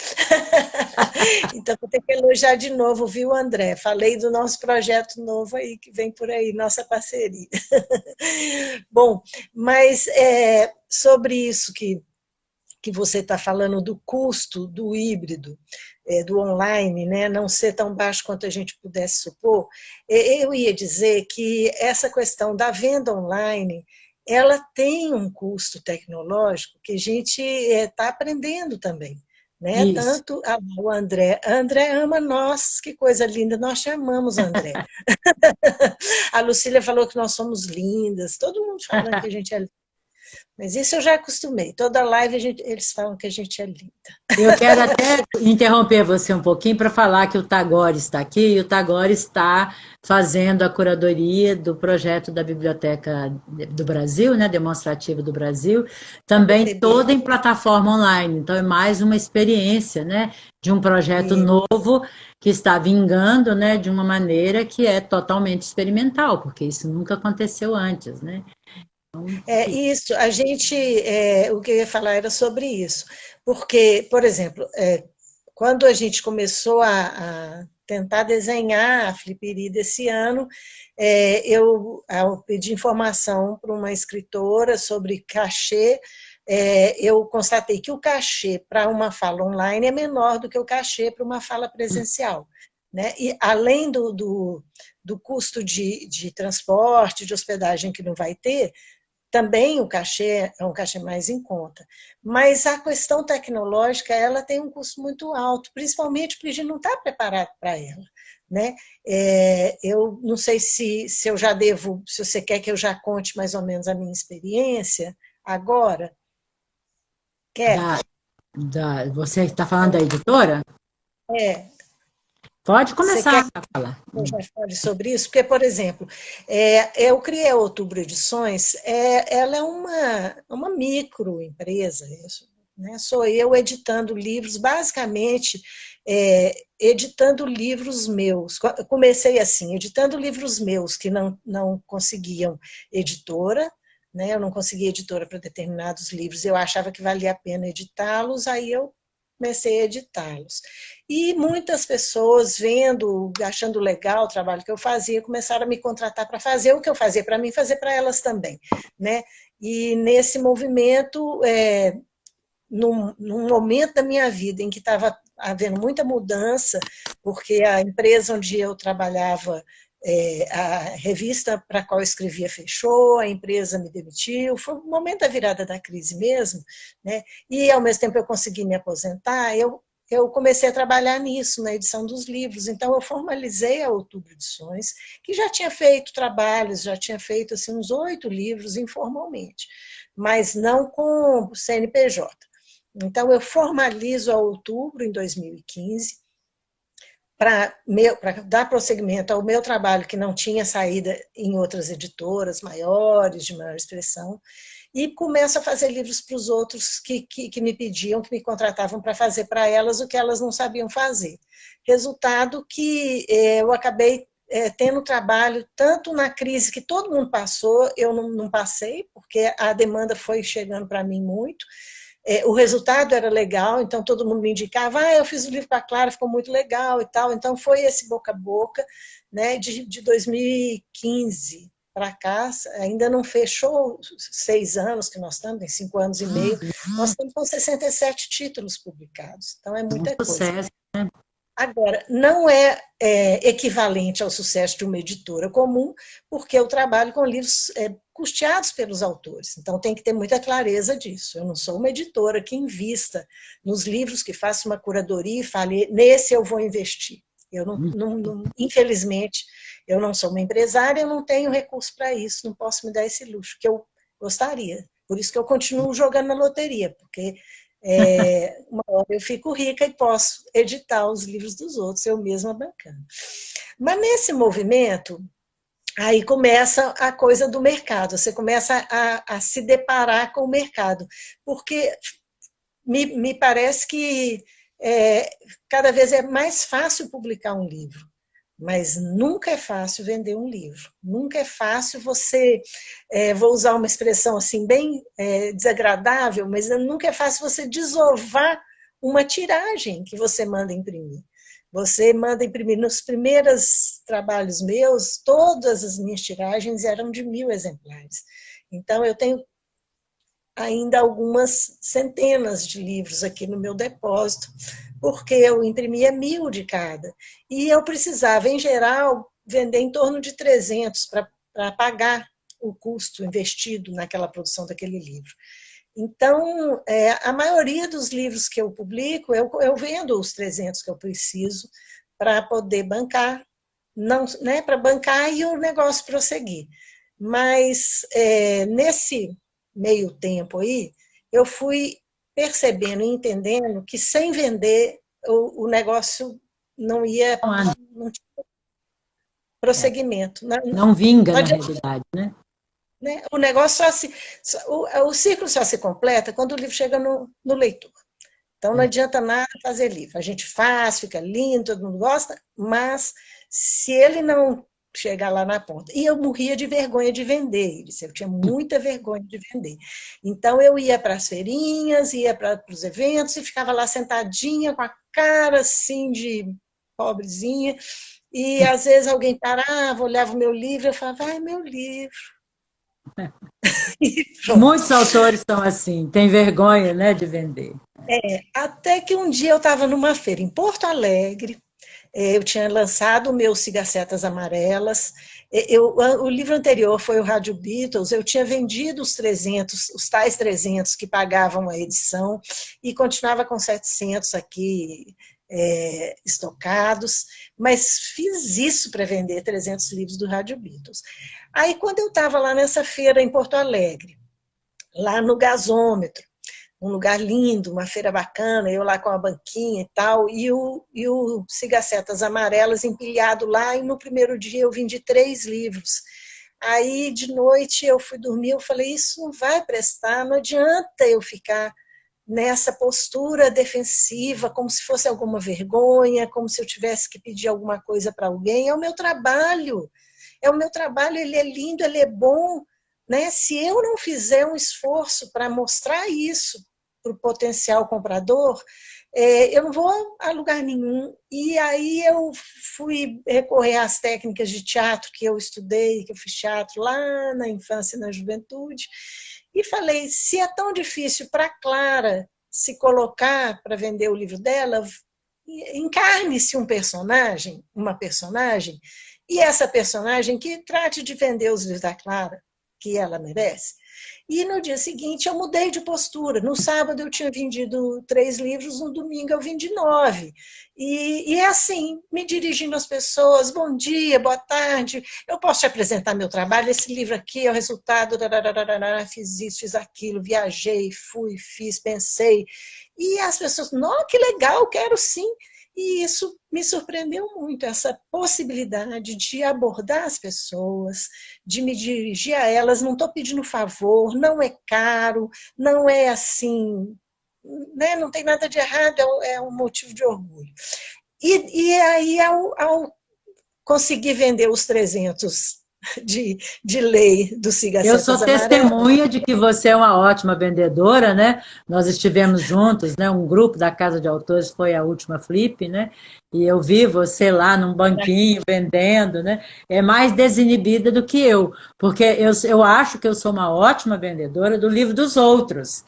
Então, vou ter que elogiar de novo, viu, André? Falei do nosso projeto novo aí, que vem por aí, nossa parceria. Bom, mas sobre isso que você está falando do custo do híbrido, do online, né, não ser tão baixo quanto a gente pudesse supor, eu ia dizer que essa questão da venda online, ela tem um custo tecnológico que a gente está aprendendo também. Né? Isso. Tanto o André ama nós, que coisa linda, nós chamamos André. A Lucília falou que nós somos lindas, todo mundo falando que a gente é linda. Mas isso eu já acostumei. Toda live eles falam que a gente é linda. Eu quero até interromper você um pouquinho para falar que o Tagore está aqui e o Tagore está fazendo a curadoria do projeto da Biblioteca do Brasil, né, demonstrativa do Brasil, também BTB. toda em plataforma online. Então é mais uma experiência, né, de um projeto E, novo que está vingando, né, de uma maneira que é totalmente experimental, porque isso nunca aconteceu antes, né? Então, isso, o que eu ia falar era sobre isso. Porque, por exemplo, quando a gente começou a tentar desenhar a Flipiri desse ano, eu pedi informação para uma escritora sobre cachê. Eu constatei que o cachê para uma fala online é menor do que o cachê para uma fala presencial. Né? E além do custo de transporte, de hospedagem que não vai ter, também o cachê é um cachê mais em conta. Mas a questão tecnológica, ela tem um custo muito alto, principalmente porque a gente não está preparado para ela. Né? Eu não sei se eu já devo, se você quer que eu já conte mais ou menos a minha experiência agora. Quer? você está falando da editora? É, Pode você começar quer a falar. eu já fale sobre isso, porque, por exemplo, eu criei a Outubro Edições, ela é uma microempresa, isso, né? Sou eu editando livros, basicamente editando livros meus. Eu comecei assim, editando livros meus que não conseguiam editora, né? Eu não conseguia editora para determinados livros, eu achava que valia a pena editá-los, aí eu comecei a editá-los. E muitas pessoas vendo, achando legal o trabalho que eu fazia, começaram a me contratar para fazer o que eu fazia para mim, fazer para elas também. Né? E nesse movimento, num momento da minha vida em que estava havendo muita mudança, porque a empresa onde eu trabalhava, a revista para a qual eu escrevia fechou, a empresa me demitiu, foi o momento da virada da crise mesmo, né? E ao mesmo tempo eu consegui me aposentar, eu comecei a trabalhar nisso, na edição dos livros. Então, eu formalizei a Outubro Edições, que já tinha feito trabalhos, já tinha feito assim, uns 8 livros informalmente, mas não com CNPJ. Então, eu formalizo a Outubro em 2015, para dar prosseguimento ao meu trabalho, que não tinha saída em outras editoras maiores, de maior expressão, e começo a fazer livros para os outros que me pediam, que me contratavam para fazer para elas o que elas não sabiam fazer. Resultado que eu acabei tendo trabalho tanto na crise que todo mundo passou, eu não passei, porque a demanda foi chegando para mim muito, o resultado era legal, então todo mundo me indicava, eu fiz o livro para a Clara, ficou muito legal e tal, então foi esse boca a boca, né, de 2015 para cá, ainda não fechou 6 anos que nós estamos, em 5 anos e meio, nós estamos com 67 títulos publicados, então é Um muita coisa. sucesso, né? Agora, não equivalente ao sucesso de uma editora comum, porque eu trabalho com livros custeados pelos autores. Então, tem que ter muita clareza disso. Eu não sou uma editora que invista nos livros, que faça uma curadoria e fale, nesse eu vou investir. Eu infelizmente, eu não sou uma empresária, eu não tenho recurso para isso, não posso me dar esse luxo, que eu gostaria. Por isso que eu continuo jogando na loteria, porque uma hora eu fico rica e posso editar os livros dos outros, eu mesma bancando. Mas nesse movimento, aí começa a coisa do mercado, você começa a se deparar com o mercado, porque me parece que cada vez é mais fácil publicar um livro, mas nunca é fácil vender um livro. Nunca é fácil você, vou usar uma expressão assim bem desagradável, mas nunca é fácil você desovar uma tiragem que você manda imprimir. Você manda imprimir, nos primeiros trabalhos meus, todas as minhas tiragens eram de 1000 exemplares. Então, eu tenho ainda algumas centenas de livros aqui no meu depósito, porque eu imprimia 1000 de cada. E eu precisava, em geral, vender em torno de 300 para pagar o custo investido naquela produção daquele livro. Então, a maioria dos livros que eu publico, eu vendo os 300 que eu preciso para poder bancar, não, né, para bancar e o negócio prosseguir. Mas, nesse meio tempo aí, eu fui percebendo e entendendo que sem vender o negócio não ia, não tinha prosseguimento. Não vinga na realidade, né? O negócio o ciclo só se completa quando o livro chega no leitor. Então não adianta nada fazer livro. A gente faz, fica lindo, todo mundo gosta, mas se ele não chegar lá na ponta. E eu morria de vergonha de vender eles, eu tinha muita vergonha de vender. Então eu ia para as feirinhas, ia para os eventos e ficava lá sentadinha com a cara assim de pobrezinha, e às vezes alguém parava, olhava o meu livro, eu falava, ai, meu livro. Muitos autores são assim, têm vergonha, né, de vender. Até que um dia eu estava numa feira em Porto Alegre, eu tinha lançado o meu Cigacetas Amarelas, o livro anterior foi o Rádio Beatles, eu tinha vendido os 300, os tais 300 que pagavam a edição, e continuava com 700 aqui estocados, mas fiz isso para vender 300 livros do Rádio Beatles. Aí, quando eu estava lá nessa feira em Porto Alegre, lá no gasômetro, um lugar lindo, uma feira bacana, eu lá com a banquinha e tal, e o Cigacetas Amarelas empilhado lá, e no primeiro dia eu vendi 3 livros. Aí, de noite, eu fui dormir, eu falei, isso não vai prestar, não adianta eu ficar nessa postura defensiva, como se fosse alguma vergonha, como se eu tivesse que pedir alguma coisa para alguém. É o meu trabalho, ele é lindo, ele é bom, né? Se eu não fizer um esforço para mostrar isso para o potencial comprador, eu não vou a lugar nenhum. E aí eu fui recorrer às técnicas de teatro que eu estudei, que eu fiz teatro lá na infância e na juventude, e falei, se é tão difícil para a Clara se colocar para vender o livro dela, encarne-se uma personagem, e essa personagem que trate de vender os livros da Clara, que ela merece. E no dia seguinte eu mudei de postura. No sábado eu tinha vendido 3 livros, no domingo eu vendi 9. E é assim, me dirigindo às pessoas, bom dia, boa tarde, eu posso te apresentar meu trabalho, esse livro aqui é o resultado, fiz isso, fiz aquilo, viajei, fui, fiz, pensei. E as pessoas, não, que legal, quero sim. E isso me surpreendeu muito, essa possibilidade de abordar as pessoas, de me dirigir a elas, não estou pedindo favor, não é caro, não é assim, né? Não tem nada de errado, é um motivo de orgulho. E aí, ao conseguir vender os 300 de lei do Eu Cigacetas sou Amarelas. testemunha de que você é uma ótima vendedora, né? Nós estivemos juntos, né? Um grupo da Casa de Autores foi a última Flip, né? E eu vi você lá num banquinho vendendo, né? É mais desinibida do que eu, porque eu acho que eu sou uma ótima vendedora do livro dos outros.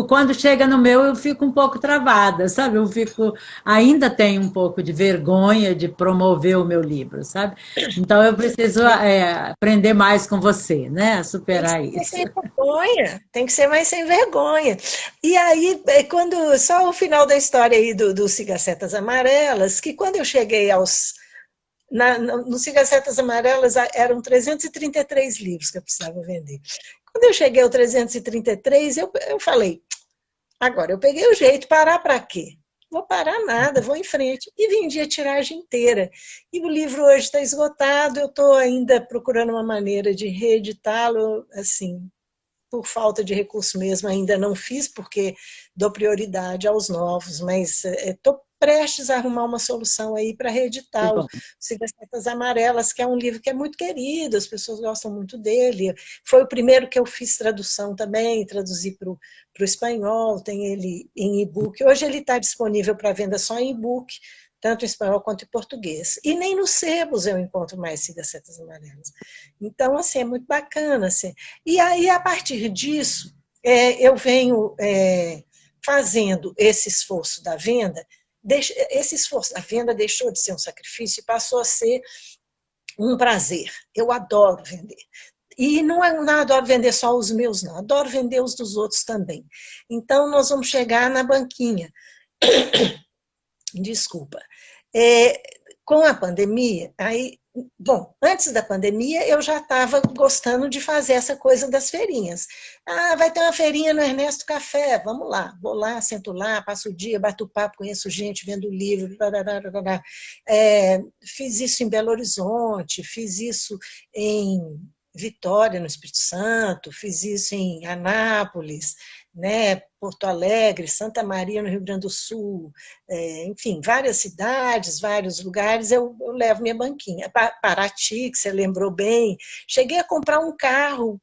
Quando chega no meu, eu fico um pouco travada, sabe? Eu fico, ainda tenho um pouco de vergonha de promover o meu livro, sabe? Então eu preciso aprender mais com você, né? A Tem que superar ser mais isso. sem vergonha, tem que ser mais sem vergonha. E aí, quando só o final da história aí do Cigacetas Amarelas, que quando eu cheguei no Cigacetas Amarelas eram 333 livros que eu precisava vender. Quando eu cheguei ao 333, eu falei, agora eu peguei o jeito, parar para quê? Vou parar nada, vou em frente. E vendi a tiragem inteira. E o livro hoje está esgotado, eu estou ainda procurando uma maneira de reeditá-lo, assim, por falta de recurso mesmo, ainda não fiz, porque dou prioridade aos novos, mas estou prestes a arrumar uma solução aí para Que reeditar o bom. Cigacetas Amarelas, que é um livro que é muito querido, as pessoas gostam muito dele. Foi o primeiro que eu fiz tradução também, traduzi para o espanhol, tem ele em e-book. Hoje ele está disponível para venda só em e-book, tanto em espanhol quanto em português. E nem nos sebos eu encontro mais Cigacetas Amarelas. Então, assim, é muito bacana. Assim. E aí, a partir disso, eu venho fazendo esse esforço da venda. Esse esforço da venda deixou de ser um sacrifício e passou a ser um prazer. Eu adoro vender. E não adoro vender só os meus, não. Adoro vender os dos outros também. Então, nós vamos chegar na banquinha. Desculpa. É, com a pandemia, aí, bom, antes da pandemia eu já estava gostando de fazer essa coisa das feirinhas. Ah, vai ter uma feirinha no Ernesto Café, vamos lá. Vou lá, sento lá, passo o dia, bato papo, conheço gente, vendo livro. Fiz isso em Belo Horizonte, fiz isso em Vitória, no Espírito Santo, fiz isso em Anápolis, né, Porto Alegre, Santa Maria, no Rio Grande do Sul, enfim, várias cidades, vários lugares, eu levo minha banquinha. Paraty, que você lembrou bem, cheguei a comprar um carro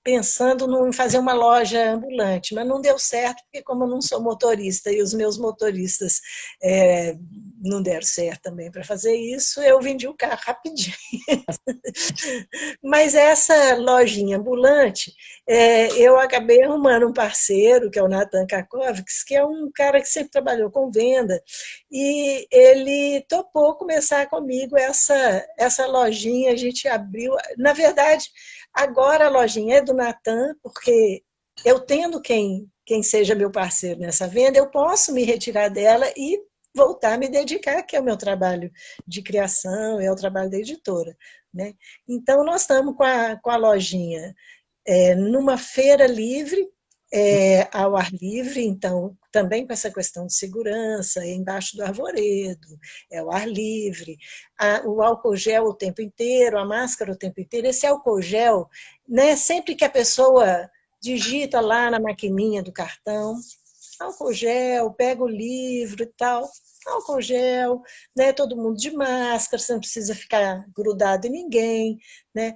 pensando em fazer uma loja ambulante, mas não deu certo, porque como eu não sou motorista e os meus motoristas não deram certo também para fazer isso, eu vendi o carro rapidinho. Mas essa lojinha ambulante, eu acabei arrumando um parceiro, que é o Nathan Kakovics, que é um cara que sempre trabalhou com venda, e ele topou começar comigo essa lojinha, a gente abriu. Na verdade, agora a lojinha é do Nathan, porque eu tendo quem seja meu parceiro nessa venda, eu posso me retirar dela e voltar a me dedicar, que é o meu trabalho de criação, é o trabalho da editora. Né? Então, nós estamos com a lojinha numa feira livre, ao ar livre, então, também com essa questão de segurança, embaixo do arvoredo, o ar livre, o álcool gel o tempo inteiro, a máscara o tempo inteiro. Esse álcool gel, né, sempre que a pessoa digita lá na maquininha do cartão, álcool gel, pega o livro e tal, álcool gel, né? Todo mundo de máscara, você não precisa ficar grudado em ninguém, né?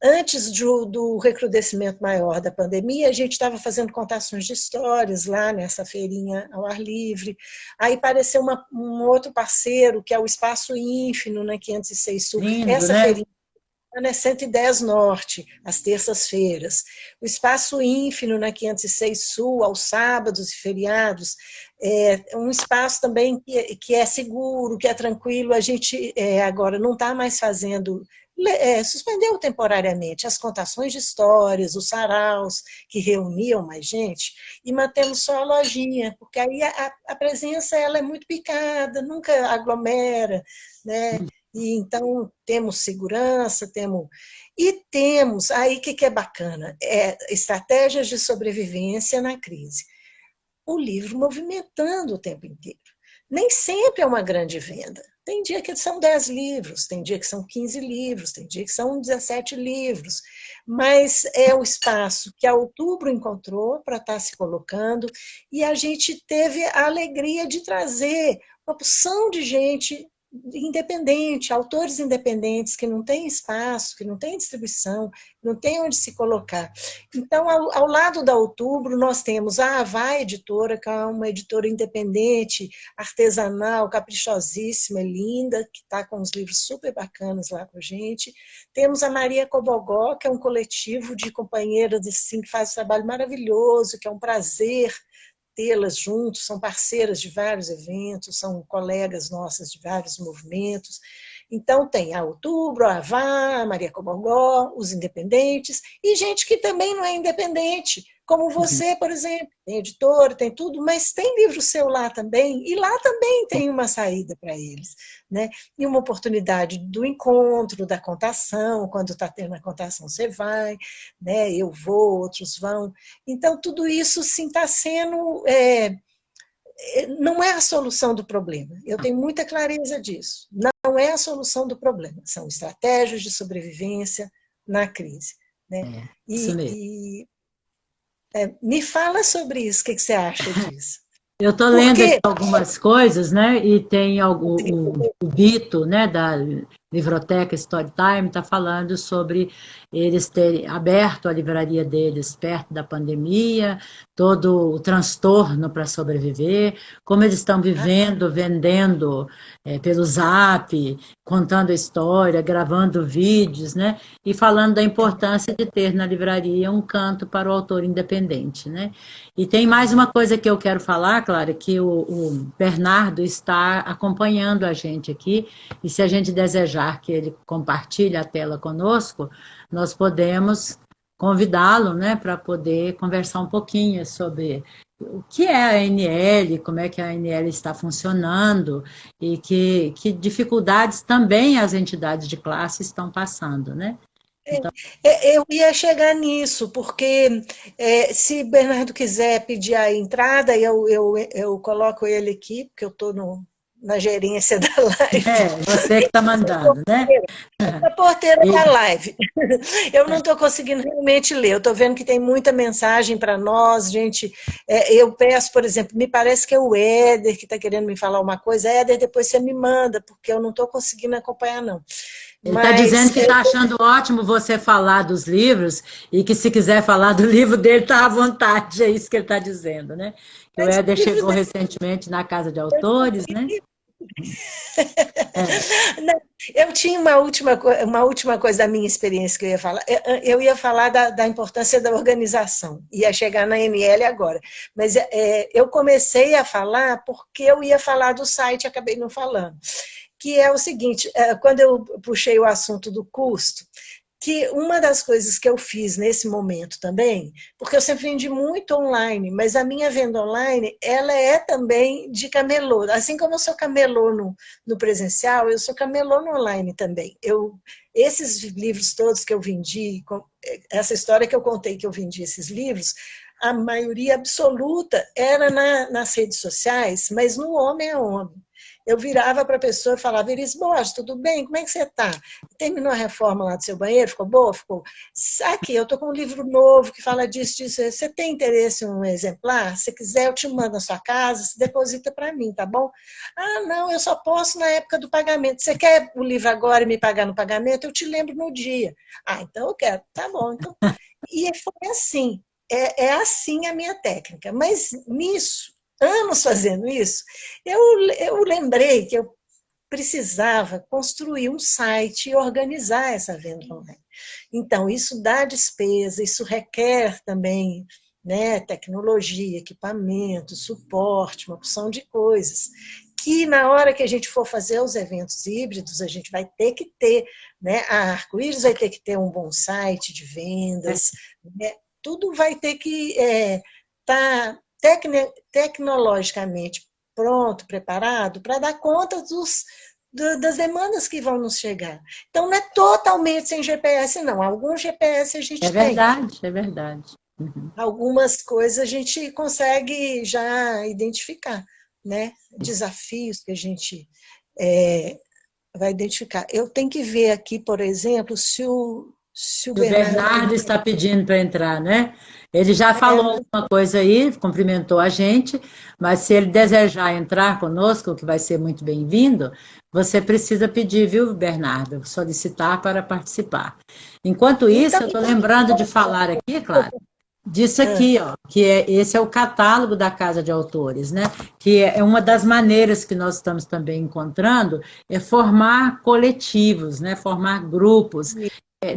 Antes do recrudescimento maior da pandemia, a gente estava fazendo contações de histórias lá nessa feirinha ao ar livre. Aí apareceu um outro parceiro, que é o Espaço Ínfino, na 506 Sul. Lindo, Essa né? feirinha é 110 Norte, às terças-feiras. O Espaço Ínfino, na 506 Sul, aos sábados e feriados. É um espaço também que é seguro, que é tranquilo. A gente agora não está mais fazendo... suspendeu temporariamente as contações de histórias, os saraus, que reuniam mais gente, e mantemos só a lojinha, porque aí a presença ela é muito picada, nunca aglomera, né? E então temos segurança, temos aí que é bacana, estratégias de sobrevivência na crise. O livro movimentando o tempo inteiro. Nem sempre é uma grande venda. Tem dia que são 10 livros, tem dia que são 15 livros, tem dia que são 17 livros, mas é o espaço que a Outubro encontrou para estar se colocando, e a gente teve a alegria de trazer uma porção de gente independente, autores independentes que não têm espaço, que não têm distribuição, não têm onde se colocar. Então, ao lado da Outubro, nós temos a Avá Editora, que é uma editora independente, artesanal, caprichosíssima, linda, que está com uns livros super bacanas lá com a gente. Temos a Maria Cobogó, que é um coletivo de companheiras assim, que faz um trabalho maravilhoso, que é um prazer tê-las juntos, são parceiras de vários eventos, são colegas nossas de vários movimentos. Então, tem a Outubro, a Avá, a Maria Cobogó, os independentes, e gente que também não é independente, como você, por exemplo, tem editora, tem tudo, mas tem livro seu lá também, e lá também tem uma saída para eles, né? E uma oportunidade do encontro, da contação, quando está tendo a contação você vai, né? Eu vou, outros vão. Então, tudo isso sim está sendo... não é a solução do problema, eu tenho muita clareza disso. Não é a solução do problema, são estratégias de sobrevivência na crise. Né? Isso mesmo. Me fala sobre isso, o que você acha disso? Eu estou lendo aqui algumas coisas, né? E tem o Bito, né, da Livroteca Storytime, está falando sobre eles terem aberto a livraria deles perto da pandemia, todo o transtorno para sobreviver, como eles estão vivendo, vendendo pelo Zap, contando a história, gravando vídeos, né? E falando da importância de ter na livraria um canto para o autor independente, né? E tem mais uma coisa que eu quero falar, Clara, que o Bernardo está acompanhando a gente aqui, e se a gente desejar que ele compartilhe a tela conosco, nós podemos convidá-lo, né, para poder conversar um pouquinho sobre o que é a ANL, como é que a ANL está funcionando e que dificuldades também as entidades de classe estão passando, né? Então... Eu ia chegar nisso, porque se Bernardo quiser pedir a entrada, eu coloco ele aqui, porque eu estou na gerência da live. Você que está mandando, né? A porteira da live. Eu não estou conseguindo realmente ler, eu estou vendo que tem muita mensagem para nós, gente. Eu peço, por exemplo, me parece que é o Éder que está querendo me falar uma coisa. Éder, depois você me manda, porque eu não estou conseguindo acompanhar, não. Ele está dizendo que está achando ótimo você falar dos livros e que se quiser falar do livro dele, está à vontade, é isso que ele está dizendo, né? Que o Éder chegou recentemente na Casa de Autores, né? Eu tinha uma última coisa da minha experiência que eu ia falar. Eu ia falar da importância da organização, ia chegar na NL agora. Mas eu comecei a falar porque eu ia falar do site, acabei não falando. Que é o seguinte, quando eu puxei o assunto do custo, que uma das coisas que eu fiz nesse momento também, porque eu sempre vendi muito online, mas a minha venda online, ela é também de camelô. Assim como eu sou camelô no presencial, eu sou camelô no online também. Esses livros todos que eu vendi, essa história que eu contei que eu vendi esses livros, a maioria absoluta era nas redes sociais, mas no homem a homem. Eu virava para a pessoa e falava, Iris Borges, tudo bem? Como é que você está? Terminou a reforma lá do seu banheiro? Ficou boa? Ficou. Aqui, eu estou com um livro novo que fala disso, disso. Você tem interesse em um exemplar? Se quiser, eu te mando na sua casa, se deposita para mim, tá bom? Ah, não, eu só posso na época do pagamento. Você quer o livro agora e me pagar no pagamento? Eu te lembro no dia. Ah, então eu quero. Tá bom, então. E foi assim. É assim a minha técnica. Mas nisso, anos fazendo isso, eu lembrei que eu precisava construir um site e organizar essa venda online. Então, isso dá despesa, isso requer também, né, tecnologia, equipamento, suporte, uma opção de coisas, que na hora que a gente for fazer os eventos híbridos, a gente vai ter que ter, né, a Arco-Íris vai ter que ter um bom site de vendas, né, tudo vai ter que estar tecnologicamente pronto, preparado, para dar conta das demandas que vão nos chegar. Então, não é totalmente sem GPS, não. Alguns GPS a gente tem. É verdade. Uhum. Algumas coisas a gente consegue já identificar, né? Desafios que a gente vai identificar. Eu tenho que ver aqui, por exemplo, se o Bernardo está pedindo para entrar, né? Ele já falou alguma coisa aí, cumprimentou a gente, mas se ele desejar entrar conosco, que vai ser muito bem-vindo, você precisa pedir, viu, Bernardo, solicitar para participar. Enquanto isso, Então, eu estou lembrando de falar aqui, claro, disso aqui, ó, esse é o catálogo da Casa de Autores, né? Que é uma das maneiras que nós estamos também encontrando é formar coletivos, né? Formar grupos,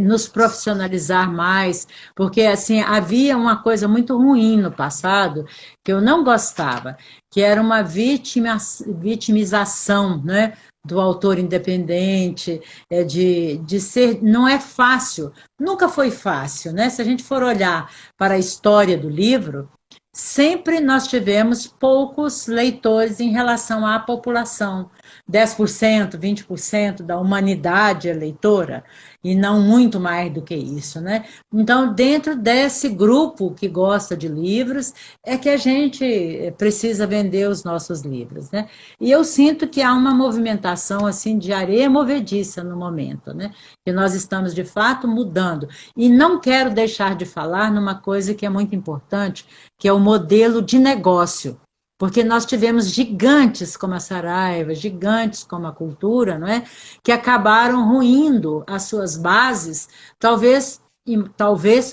nos profissionalizar mais, porque assim havia uma coisa muito ruim no passado que eu não gostava, que era uma vitimização, né? Do autor independente, de ser, não é fácil, nunca foi fácil, né? Se a gente for olhar para a história do livro, sempre nós tivemos poucos leitores em relação à população. 10%, 20% da humanidade é leitora, e não muito mais do que isso, né? Então, dentro desse grupo que gosta de livros, é que a gente precisa vender os nossos livros, né? E eu sinto que há uma movimentação assim de areia movediça no momento, né? Que nós estamos de fato mudando. E não quero deixar de falar numa coisa que é muito importante, que é o modelo de negócio. Porque nós tivemos gigantes como a Saraiva, gigantes como a cultura, não é? Que acabaram ruindo as suas bases, talvez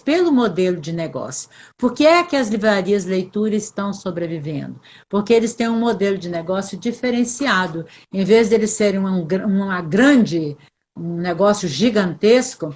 pelo modelo de negócio. Por que é que as livrarias leitura estão sobrevivendo? Porque eles têm um modelo de negócio diferenciado. Em vez de eles serem uma grande, um negócio gigantesco,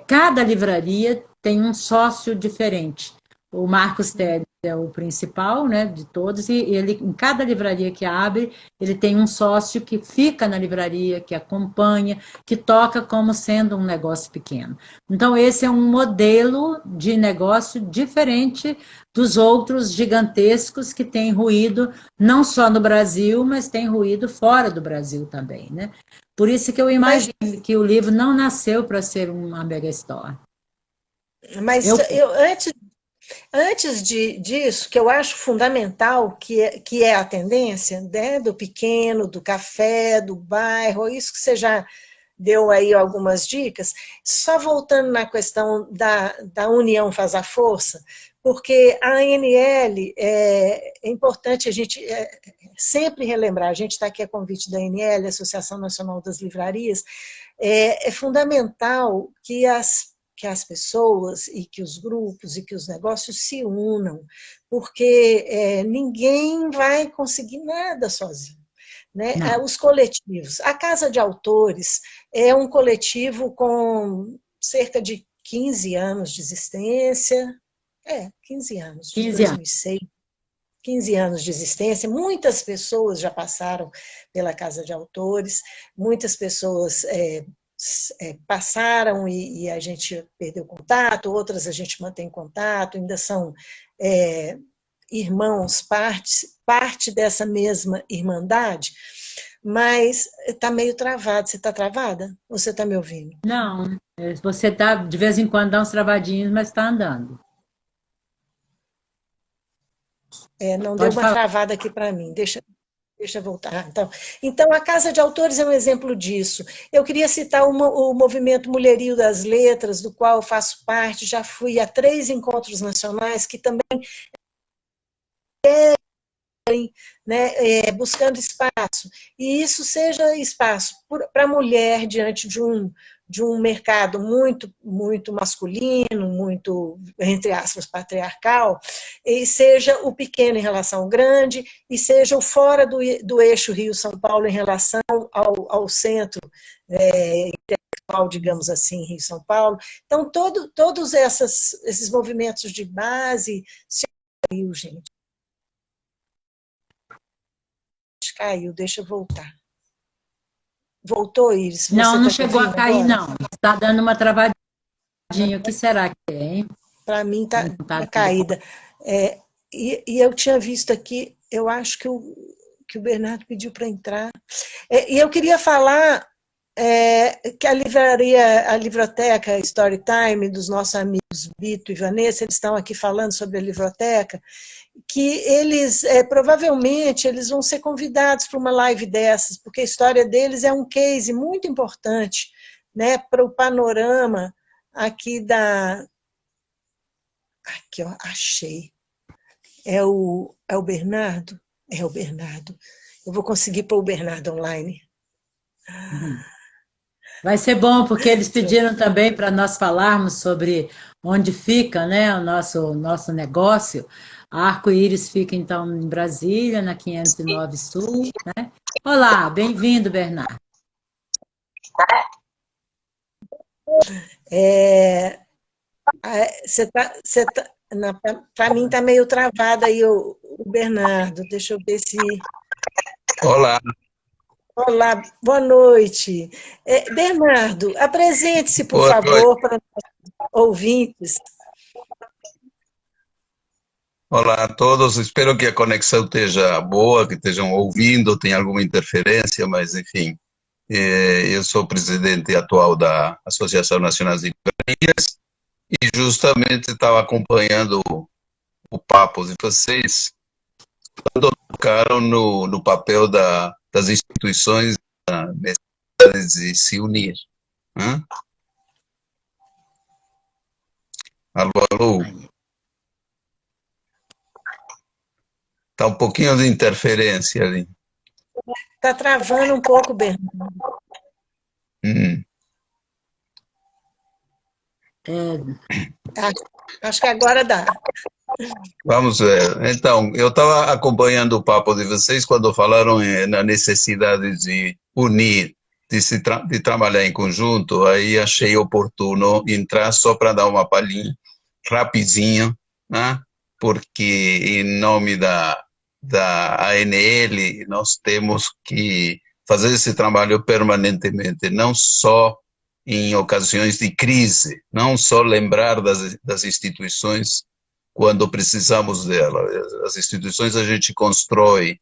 cada livraria tem um sócio diferente. O Marcos Telles é o principal, né, de todos, e ele, em cada livraria que abre, ele tem um sócio que fica na livraria, que acompanha, que toca como sendo um negócio pequeno. Então, esse é um modelo de negócio diferente dos outros gigantescos que têm ruído, não só no Brasil, mas tem ruído fora do Brasil também, né? Por isso que eu mas, imagino que o livro não nasceu para ser uma mega store. mas Eu antes disso, que eu acho fundamental, que é a tendência, né, do pequeno, do café, do bairro, isso que você já deu aí algumas dicas, só voltando na questão da união faz a força, porque a ANL, é importante a gente sempre relembrar, a gente está aqui a convite da ANL, Associação Nacional das Livrarias, é fundamental que as pessoas e que os grupos e que os negócios se unam, porque ninguém vai conseguir nada sozinho. Né? não. Os coletivos. A Casa de Autores é um coletivo com cerca de 15 anos de existência, 15 anos, de 15 anos. 2006, 15 anos de existência, muitas pessoas já passaram pela Casa de Autores, muitas pessoas passaram e a gente perdeu contato, outras a gente mantém contato, ainda são irmãos, parte dessa mesma irmandade, mas está meio travado. Você está travada? Ou você está me ouvindo? Não, você tá, de vez em quando dá uns travadinhos, mas está andando. Não deu Pode uma falar. travada aqui para mim. Deixa eu voltar. Então, a Casa de Autores é um exemplo disso. Eu queria citar o Movimento Mulherio das Letras, do qual eu faço parte, já fui a 3 encontros nacionais, que também, né, buscando espaço. E isso seja espaço para a mulher diante de um mercado muito, muito masculino, muito, entre aspas, patriarcal, e seja o pequeno em relação ao grande, e seja o fora do eixo Rio-São Paulo em relação ao centro intelectual, digamos assim, Rio-São Paulo. Então, todos esses movimentos de base se caiu, gente. Caiu, deixa eu voltar. Voltou, Iris? Você Não, não está me chegou a ouvindo cair, agora? não. Está dando uma travadinha. O que será que é, hein? Para mim está Não tá dando. caída. E eu tinha visto aqui, eu acho que o Bernardo pediu para entrar. E eu queria falar que a livroteca Storytime, dos nossos amigos Bito e Vanessa, eles estão aqui falando sobre a livroteca, que eles, provavelmente, eles vão ser convidados para uma live dessas, porque a história deles é um case muito importante, né, para o panorama aqui Aqui, ó, achei. É o Bernardo? É o Bernardo. Eu vou conseguir pôr o Bernardo online. Uhum. Vai ser bom, porque eles pediram também para nós falarmos sobre onde fica, né, o nosso negócio. A Arco-Íris fica, então, em Brasília, na 509 Sul, né? Olá, bem-vindo, Bernardo. Para mim está meio travado aí o Bernardo. Deixa eu ver se. Olá, Olá, boa noite. Bernardo, apresente-se, por boa noite. favor, para os ouvintes. Olá a todos. Espero que a conexão esteja boa, que estejam ouvindo, tem alguma interferência, mas enfim. Eu sou presidente atual da Associação Nacional de Livrarias e justamente estava acompanhando o papo de vocês quando tocaram no papel das instituições na necessidade de se unir. Hã? Alô, alô. Está um pouquinho de interferência ali. Está travando um pouco, Bernardo. Hum. Acho que agora dá. Vamos ver. Então, eu estava acompanhando o papo de vocês quando falaram na necessidade de unir, de trabalhar em conjunto. Aí achei oportuno entrar só para dar uma palhinha, rapidinho, né? Porque em nome da ANL nós temos que fazer esse trabalho permanentemente, não só em ocasiões de crise, não só lembrar das instituições quando precisamos dela. As instituições a gente constrói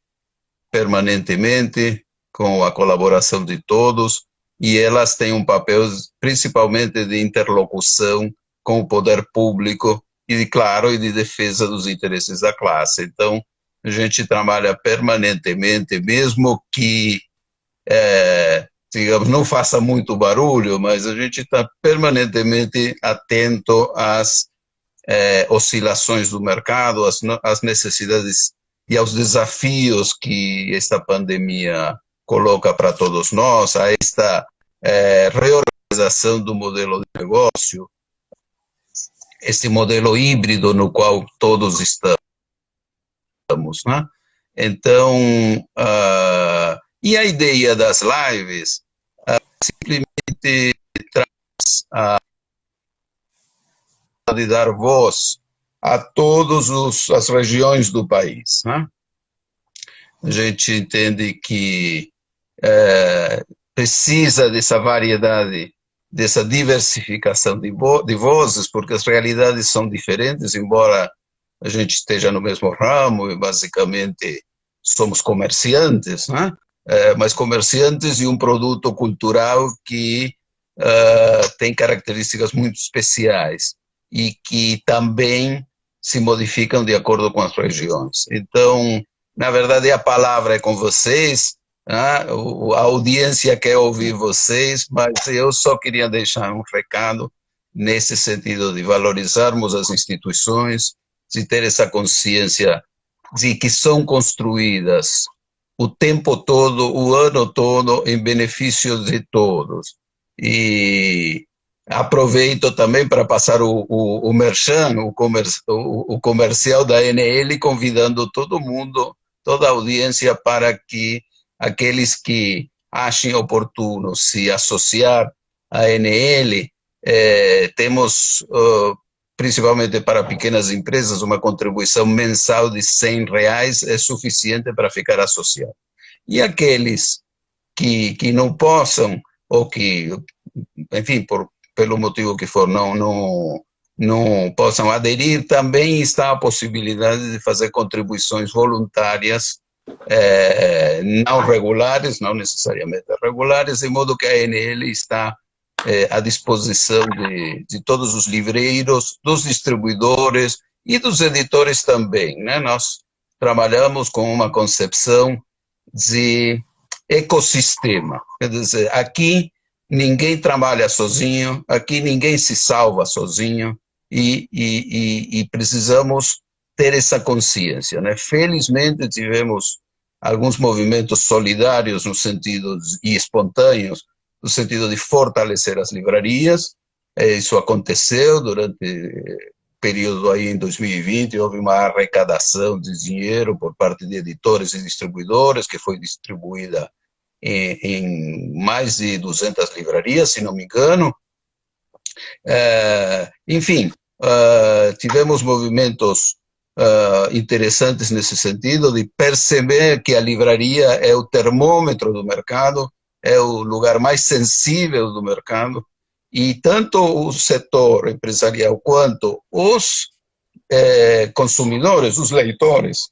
permanentemente com a colaboração de todos e elas têm um papel principalmente de interlocução com o poder público e, claro, e de defesa dos interesses da classe. Então, a gente trabalha permanentemente, mesmo que, digamos, não faça muito barulho, mas a gente está permanentemente atento às oscilações do mercado, às necessidades e aos desafios que esta pandemia coloca para todos nós, a esta reorganização do modelo de negócio, esse modelo híbrido no qual todos estamos, né? Então, e a ideia das lives simplesmente traz de dar voz a todas as regiões do país, né? A gente entende que precisa dessa variedade, dessa diversificação de vozes, porque as realidades são diferentes, embora a gente esteja no mesmo ramo e basicamente somos comerciantes, né? Mas comerciantes de um produto cultural que tem características muito especiais e que também se modificam de acordo com as regiões. Então, na verdade, a palavra é com vocês, né? A audiência quer ouvir vocês, mas eu só queria deixar um recado nesse sentido de valorizarmos as instituições, de ter essa consciência de que são construídas o tempo todo, o ano todo, em benefício de todos. E aproveito também para passar o merchan, o comercial da ANL, convidando todo mundo, toda a audiência, para que aqueles que achem oportuno se associar à ANL, temos, principalmente para pequenas empresas, uma contribuição mensal de R$100 é suficiente para ficar associado. E aqueles que não possam, ou que, enfim, pelo motivo que for, não possam aderir, também está a possibilidade de fazer contribuições voluntárias, não regulares, não necessariamente regulares, de modo que a ANL está à disposição de todos os livreiros, dos distribuidores e dos editores também, né? Nós trabalhamos com uma concepção de ecossistema, quer dizer, aqui ninguém trabalha sozinho, aqui ninguém se salva sozinho, e precisamos ter essa consciência, né? Felizmente tivemos alguns movimentos solidários no sentido e espontâneos no sentido de fortalecer as livrarias. Isso aconteceu durante o período aí em 2020, houve uma arrecadação de dinheiro por parte de editores e distribuidores que foi distribuída em mais de 200 livrarias, se não me engano. Enfim, tivemos movimentos interessantes nesse sentido, de perceber que a livraria é o termômetro do mercado, é o lugar mais sensível do mercado, e tanto o setor empresarial quanto os consumidores, os leitores,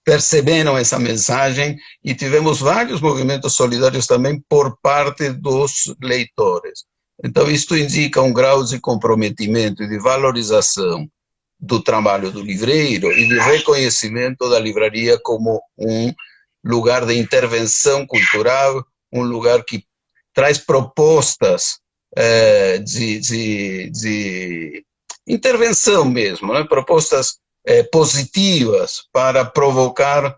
perceberam essa mensagem, e tivemos vários movimentos solidários também por parte dos leitores. Então, isto indica um grau de comprometimento e de valorização do trabalho do livreiro e de reconhecimento da livraria como um lugar de intervenção cultural, um lugar que traz propostas de intervenção mesmo, né? Propostas positivas para provocar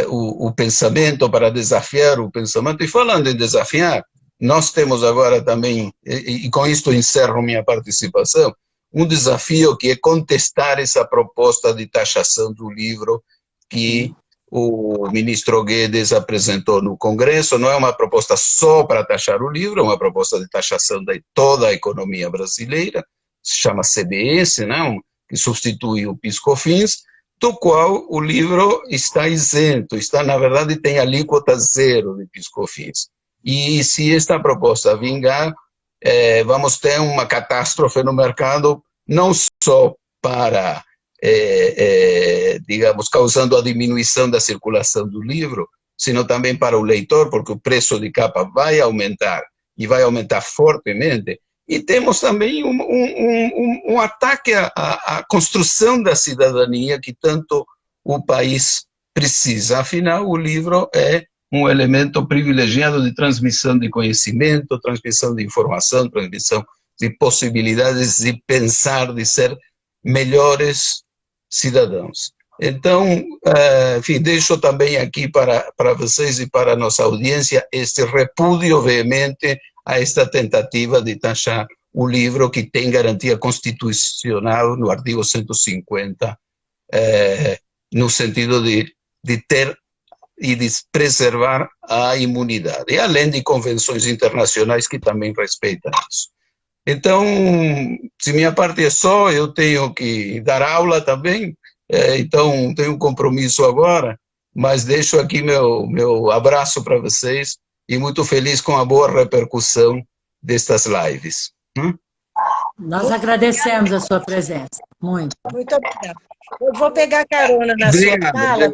o pensamento, para desafiar o pensamento. E falando em desafiar, nós temos agora também, e com isto encerro minha participação, um desafio que é contestar essa proposta de taxação do livro que o ministro Guedes apresentou no Congresso. Não é uma proposta só para taxar o livro, é uma proposta de taxação de toda a economia brasileira, se chama CBS, né, que substitui o PIS/COFINS, do qual o livro está isento, na verdade tem alíquota zero de PIS/COFINS. E se esta proposta vingar, vamos ter uma catástrofe no mercado, não só para, digamos, causando a diminuição da circulação do livro, sino também para o leitor, porque o preço de capa vai aumentar, e vai aumentar fortemente. E temos também um ataque à construção da cidadania que tanto o país precisa. Afinal, o livro é um elemento privilegiado de transmissão de conhecimento, transmissão de informação, transmissão de possibilidades de pensar, de ser melhores cidadãos. Então, enfim, deixo também aqui para vocês e para a nossa audiência este repúdio veemente a esta tentativa de taxar o livro, que tem garantia constitucional no artigo 150, no sentido de ter e de preservar a imunidade, além de convenções internacionais que também respeitam isso. Então, se minha parte é só, eu tenho que dar aula também, então tenho um compromisso agora, mas deixo aqui meu abraço para vocês e muito feliz com a boa repercussão destas lives. Nós agradecemos a sua presença, muito. Muito obrigada. Eu vou pegar carona na sua fala.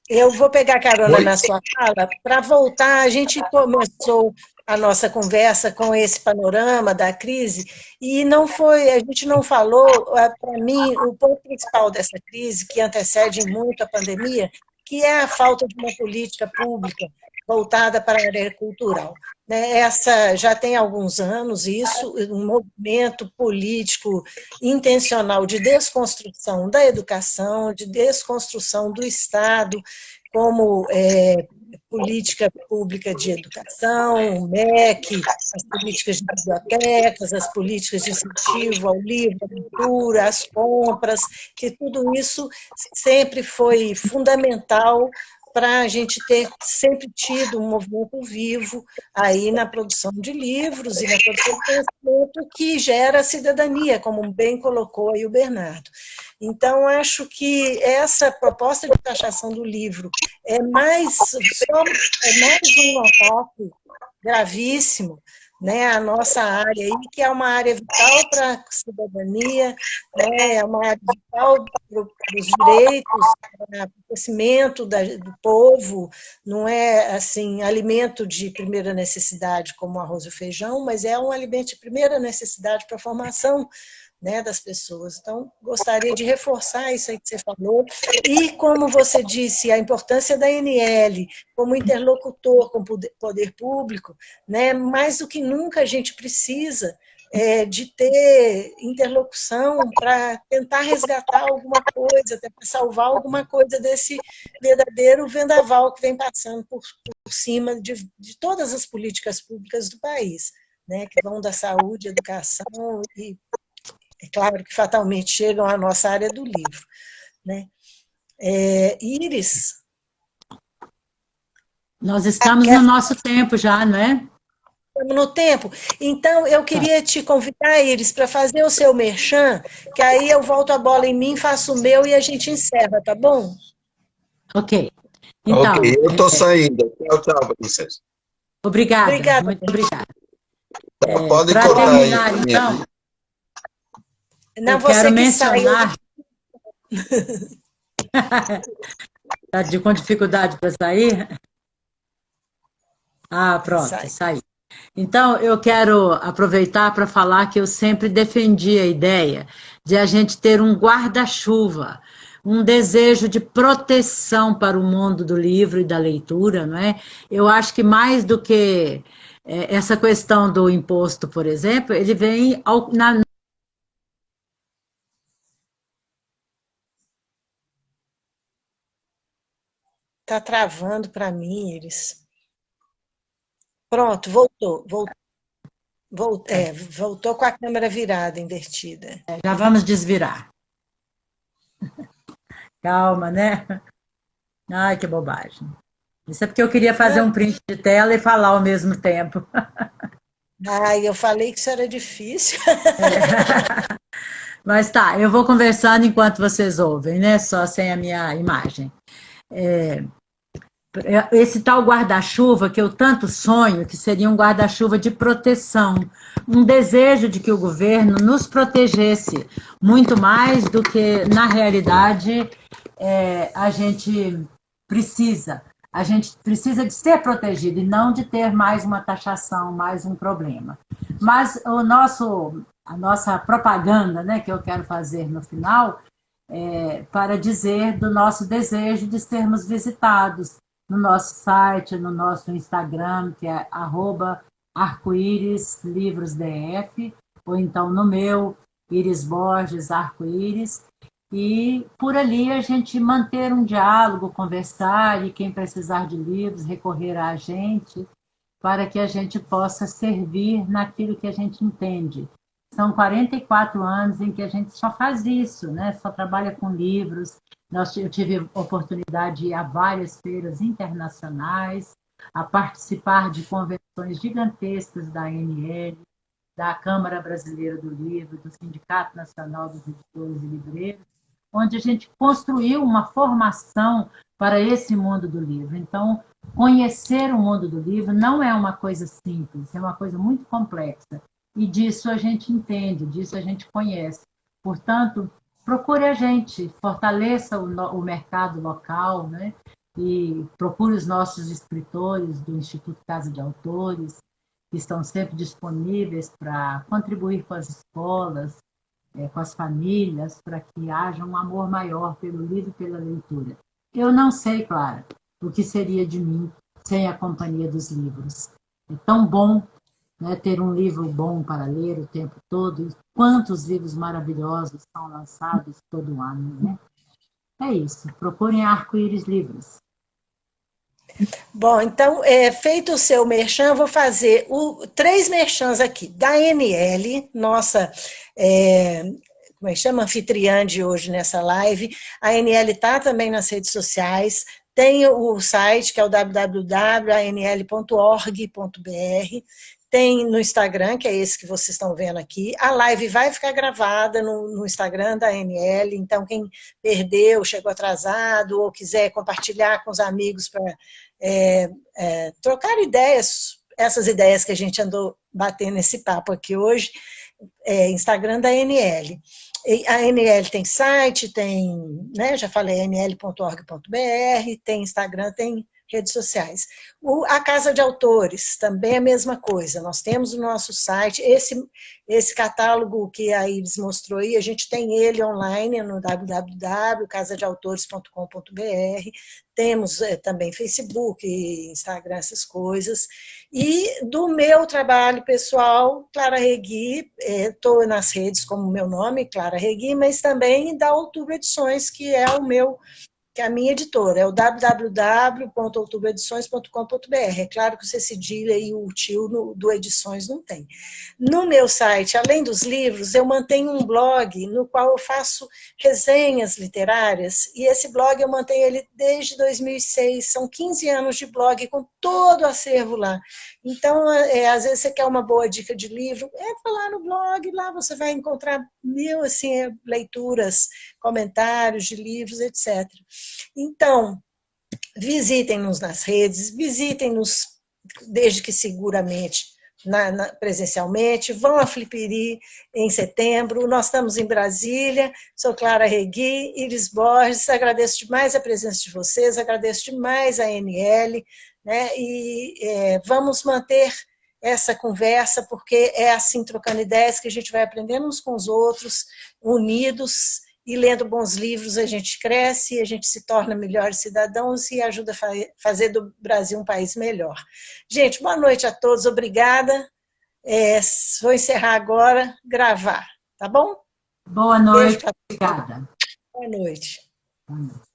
Eu vou pegar carona na sua fala. Para voltar, a gente começou a nossa conversa com esse panorama da crise e a gente não falou, para mim, o ponto principal dessa crise, que antecede muito a pandemia, que é a falta de uma política pública voltada para a área cultural. Essa já tem alguns anos isso, um movimento político intencional de desconstrução da educação, de desconstrução do Estado como política pública de educação, o MEC, as políticas de bibliotecas, as políticas de incentivo ao livro, à leitura, às compras, que tudo isso sempre foi fundamental para a gente ter sempre tido um movimento vivo aí na produção de livros e na produção de conhecimento que gera cidadania, como bem colocou aí o Bernardo. Então, acho que essa proposta de taxação do livro é mais um ataque gravíssimo, né, a nossa área aí, que é uma área vital para a cidadania, né, é uma área vital para os direitos, para o crescimento do povo, não é assim alimento de primeira necessidade como o arroz e o feijão, mas é um alimento de primeira necessidade para a formação, né, das pessoas. Então, gostaria de reforçar isso aí que você falou, e como você disse, a importância da ANL como interlocutor com o poder público, né, mais do que nunca a gente precisa de ter interlocução para tentar resgatar alguma coisa, tentar salvar alguma coisa desse verdadeiro vendaval que vem passando por cima de todas as políticas públicas do país, né, que vão da saúde, educação e, é claro, que fatalmente chegam à nossa área do livro, né. Iris? Nós estamos no nosso tempo já, não é? Estamos no tempo. Então, eu queria te convidar, Iris, para fazer o seu merchan, que aí eu volto a bola em mim, faço o meu e a gente encerra, tá bom? Ok. Então, ok, eu estou saindo. Tchau, tchau, princesa. Obrigada, Obrigada. muito obrigada. Pode Para cortar terminar, aí. então, Não, eu quero você que mencionar... Está com dificuldade para sair? Ah, pronto, saí. Então, eu quero aproveitar para falar que eu sempre defendi a ideia de a gente ter um guarda-chuva, um desejo de proteção para o mundo do livro e da leitura, não é? Eu acho que mais do que essa questão do imposto, por exemplo, ele vem na... Está travando para mim, Iris. Pronto, voltou. Voltou com a câmera virada, invertida. Já vamos desvirar. Calma, né? Ai, que bobagem. Isso é porque eu queria fazer um print de tela e falar ao mesmo tempo. Ai, eu falei que isso era difícil. Mas tá, eu vou conversando enquanto vocês ouvem, né? Só sem a minha imagem. Esse tal guarda-chuva que eu tanto sonho, que seria um guarda-chuva de proteção, um desejo de que o governo nos protegesse muito mais do que, na realidade, a gente precisa. A gente precisa de ser protegido e não de ter mais uma taxação, mais um problema. Mas a nossa propaganda, né, que eu quero fazer no final, para dizer do nosso desejo de sermos visitados no nosso site, no nosso Instagram, que é @arco-íris-livros-df, ou então no meu, Iris Borges Arco-Íris, e por ali a gente manter um diálogo, conversar, e quem precisar de livros, recorrer a gente, para que a gente possa servir naquilo que a gente entende. São 44 anos em que a gente só faz isso, né? Só trabalha com livros. Eu tive a oportunidade de ir a várias feiras internacionais, a participar de convenções gigantescas da ANL, da Câmara Brasileira do Livro, do Sindicato Nacional dos Editores e Livreiros, onde a gente construiu uma formação para esse mundo do livro. Então, conhecer o mundo do livro não é uma coisa simples, é uma coisa muito complexa. E disso a gente entende, disso a gente conhece. Portanto, procure a gente, fortaleça o mercado local, né? E procure os nossos escritores do Instituto Casa de Autores, que estão sempre disponíveis para contribuir com as escolas, com as famílias, para que haja um amor maior pelo livro e pela leitura. Eu não sei, Clara, o que seria de mim sem a companhia dos livros. É tão bom, né, ter um livro bom para ler o tempo todo, e quantos livros maravilhosos são lançados todo ano, né? É isso, procurem Arco-Íris Livros. Bom, então, feito o seu merchan, vou fazer 3 merchans aqui. Da ANL, nossa, como é que chama? Anfitriã de hoje nessa live. A ANL está também nas redes sociais, tem o site, que é o www.anl.org.br, tem no Instagram, que é esse que vocês estão vendo aqui. A live vai ficar gravada no Instagram da ANL, então quem perdeu, chegou atrasado, ou quiser compartilhar com os amigos para trocar ideias, essas ideias que a gente andou batendo nesse papo aqui hoje, Instagram da ANL. A ANL tem site, tem, né, já falei, anl.org.br, tem Instagram, tem redes sociais. A Casa de Autores, também a mesma coisa. Nós temos o nosso site, esse catálogo que a Iris mostrou aí, a gente tem ele online no www.casadeautores.com.br. Temos também Facebook, Instagram, essas coisas. E do meu trabalho pessoal, Clara Regui, estou nas redes como meu nome, Clara Regui, mas também da Outubro Edições, que é que é a minha editora, é o www.outubroedições.com.br. É claro que você cedilha e o tio do Edições não tem. No meu site, além dos livros, eu mantenho um blog no qual eu faço resenhas literárias, e esse blog eu mantenho ele desde 2006, são 15 anos de blog com todo o acervo lá. Então, às vezes você quer uma boa dica de livro, entra lá no blog, lá você vai encontrar mil assim, leituras, comentários de livros, etc. Então, visitem-nos nas redes, visitem-nos, desde que seguramente, presencialmente, vão a Flipiri em setembro, nós estamos em Brasília, sou Clara Regui, Iris Borges, agradeço demais a presença de vocês, agradeço demais a ANL, né, e vamos manter essa conversa, porque é assim, trocando ideias, que a gente vai aprendendo uns com os outros, unidos, e lendo bons livros a gente cresce, a gente se torna melhores cidadãos e ajuda a fazer do Brasil um país melhor. Gente, boa noite a todos, obrigada. Vou encerrar agora, gravar, tá bom? Boa noite, obrigada. Boa noite. Boa noite.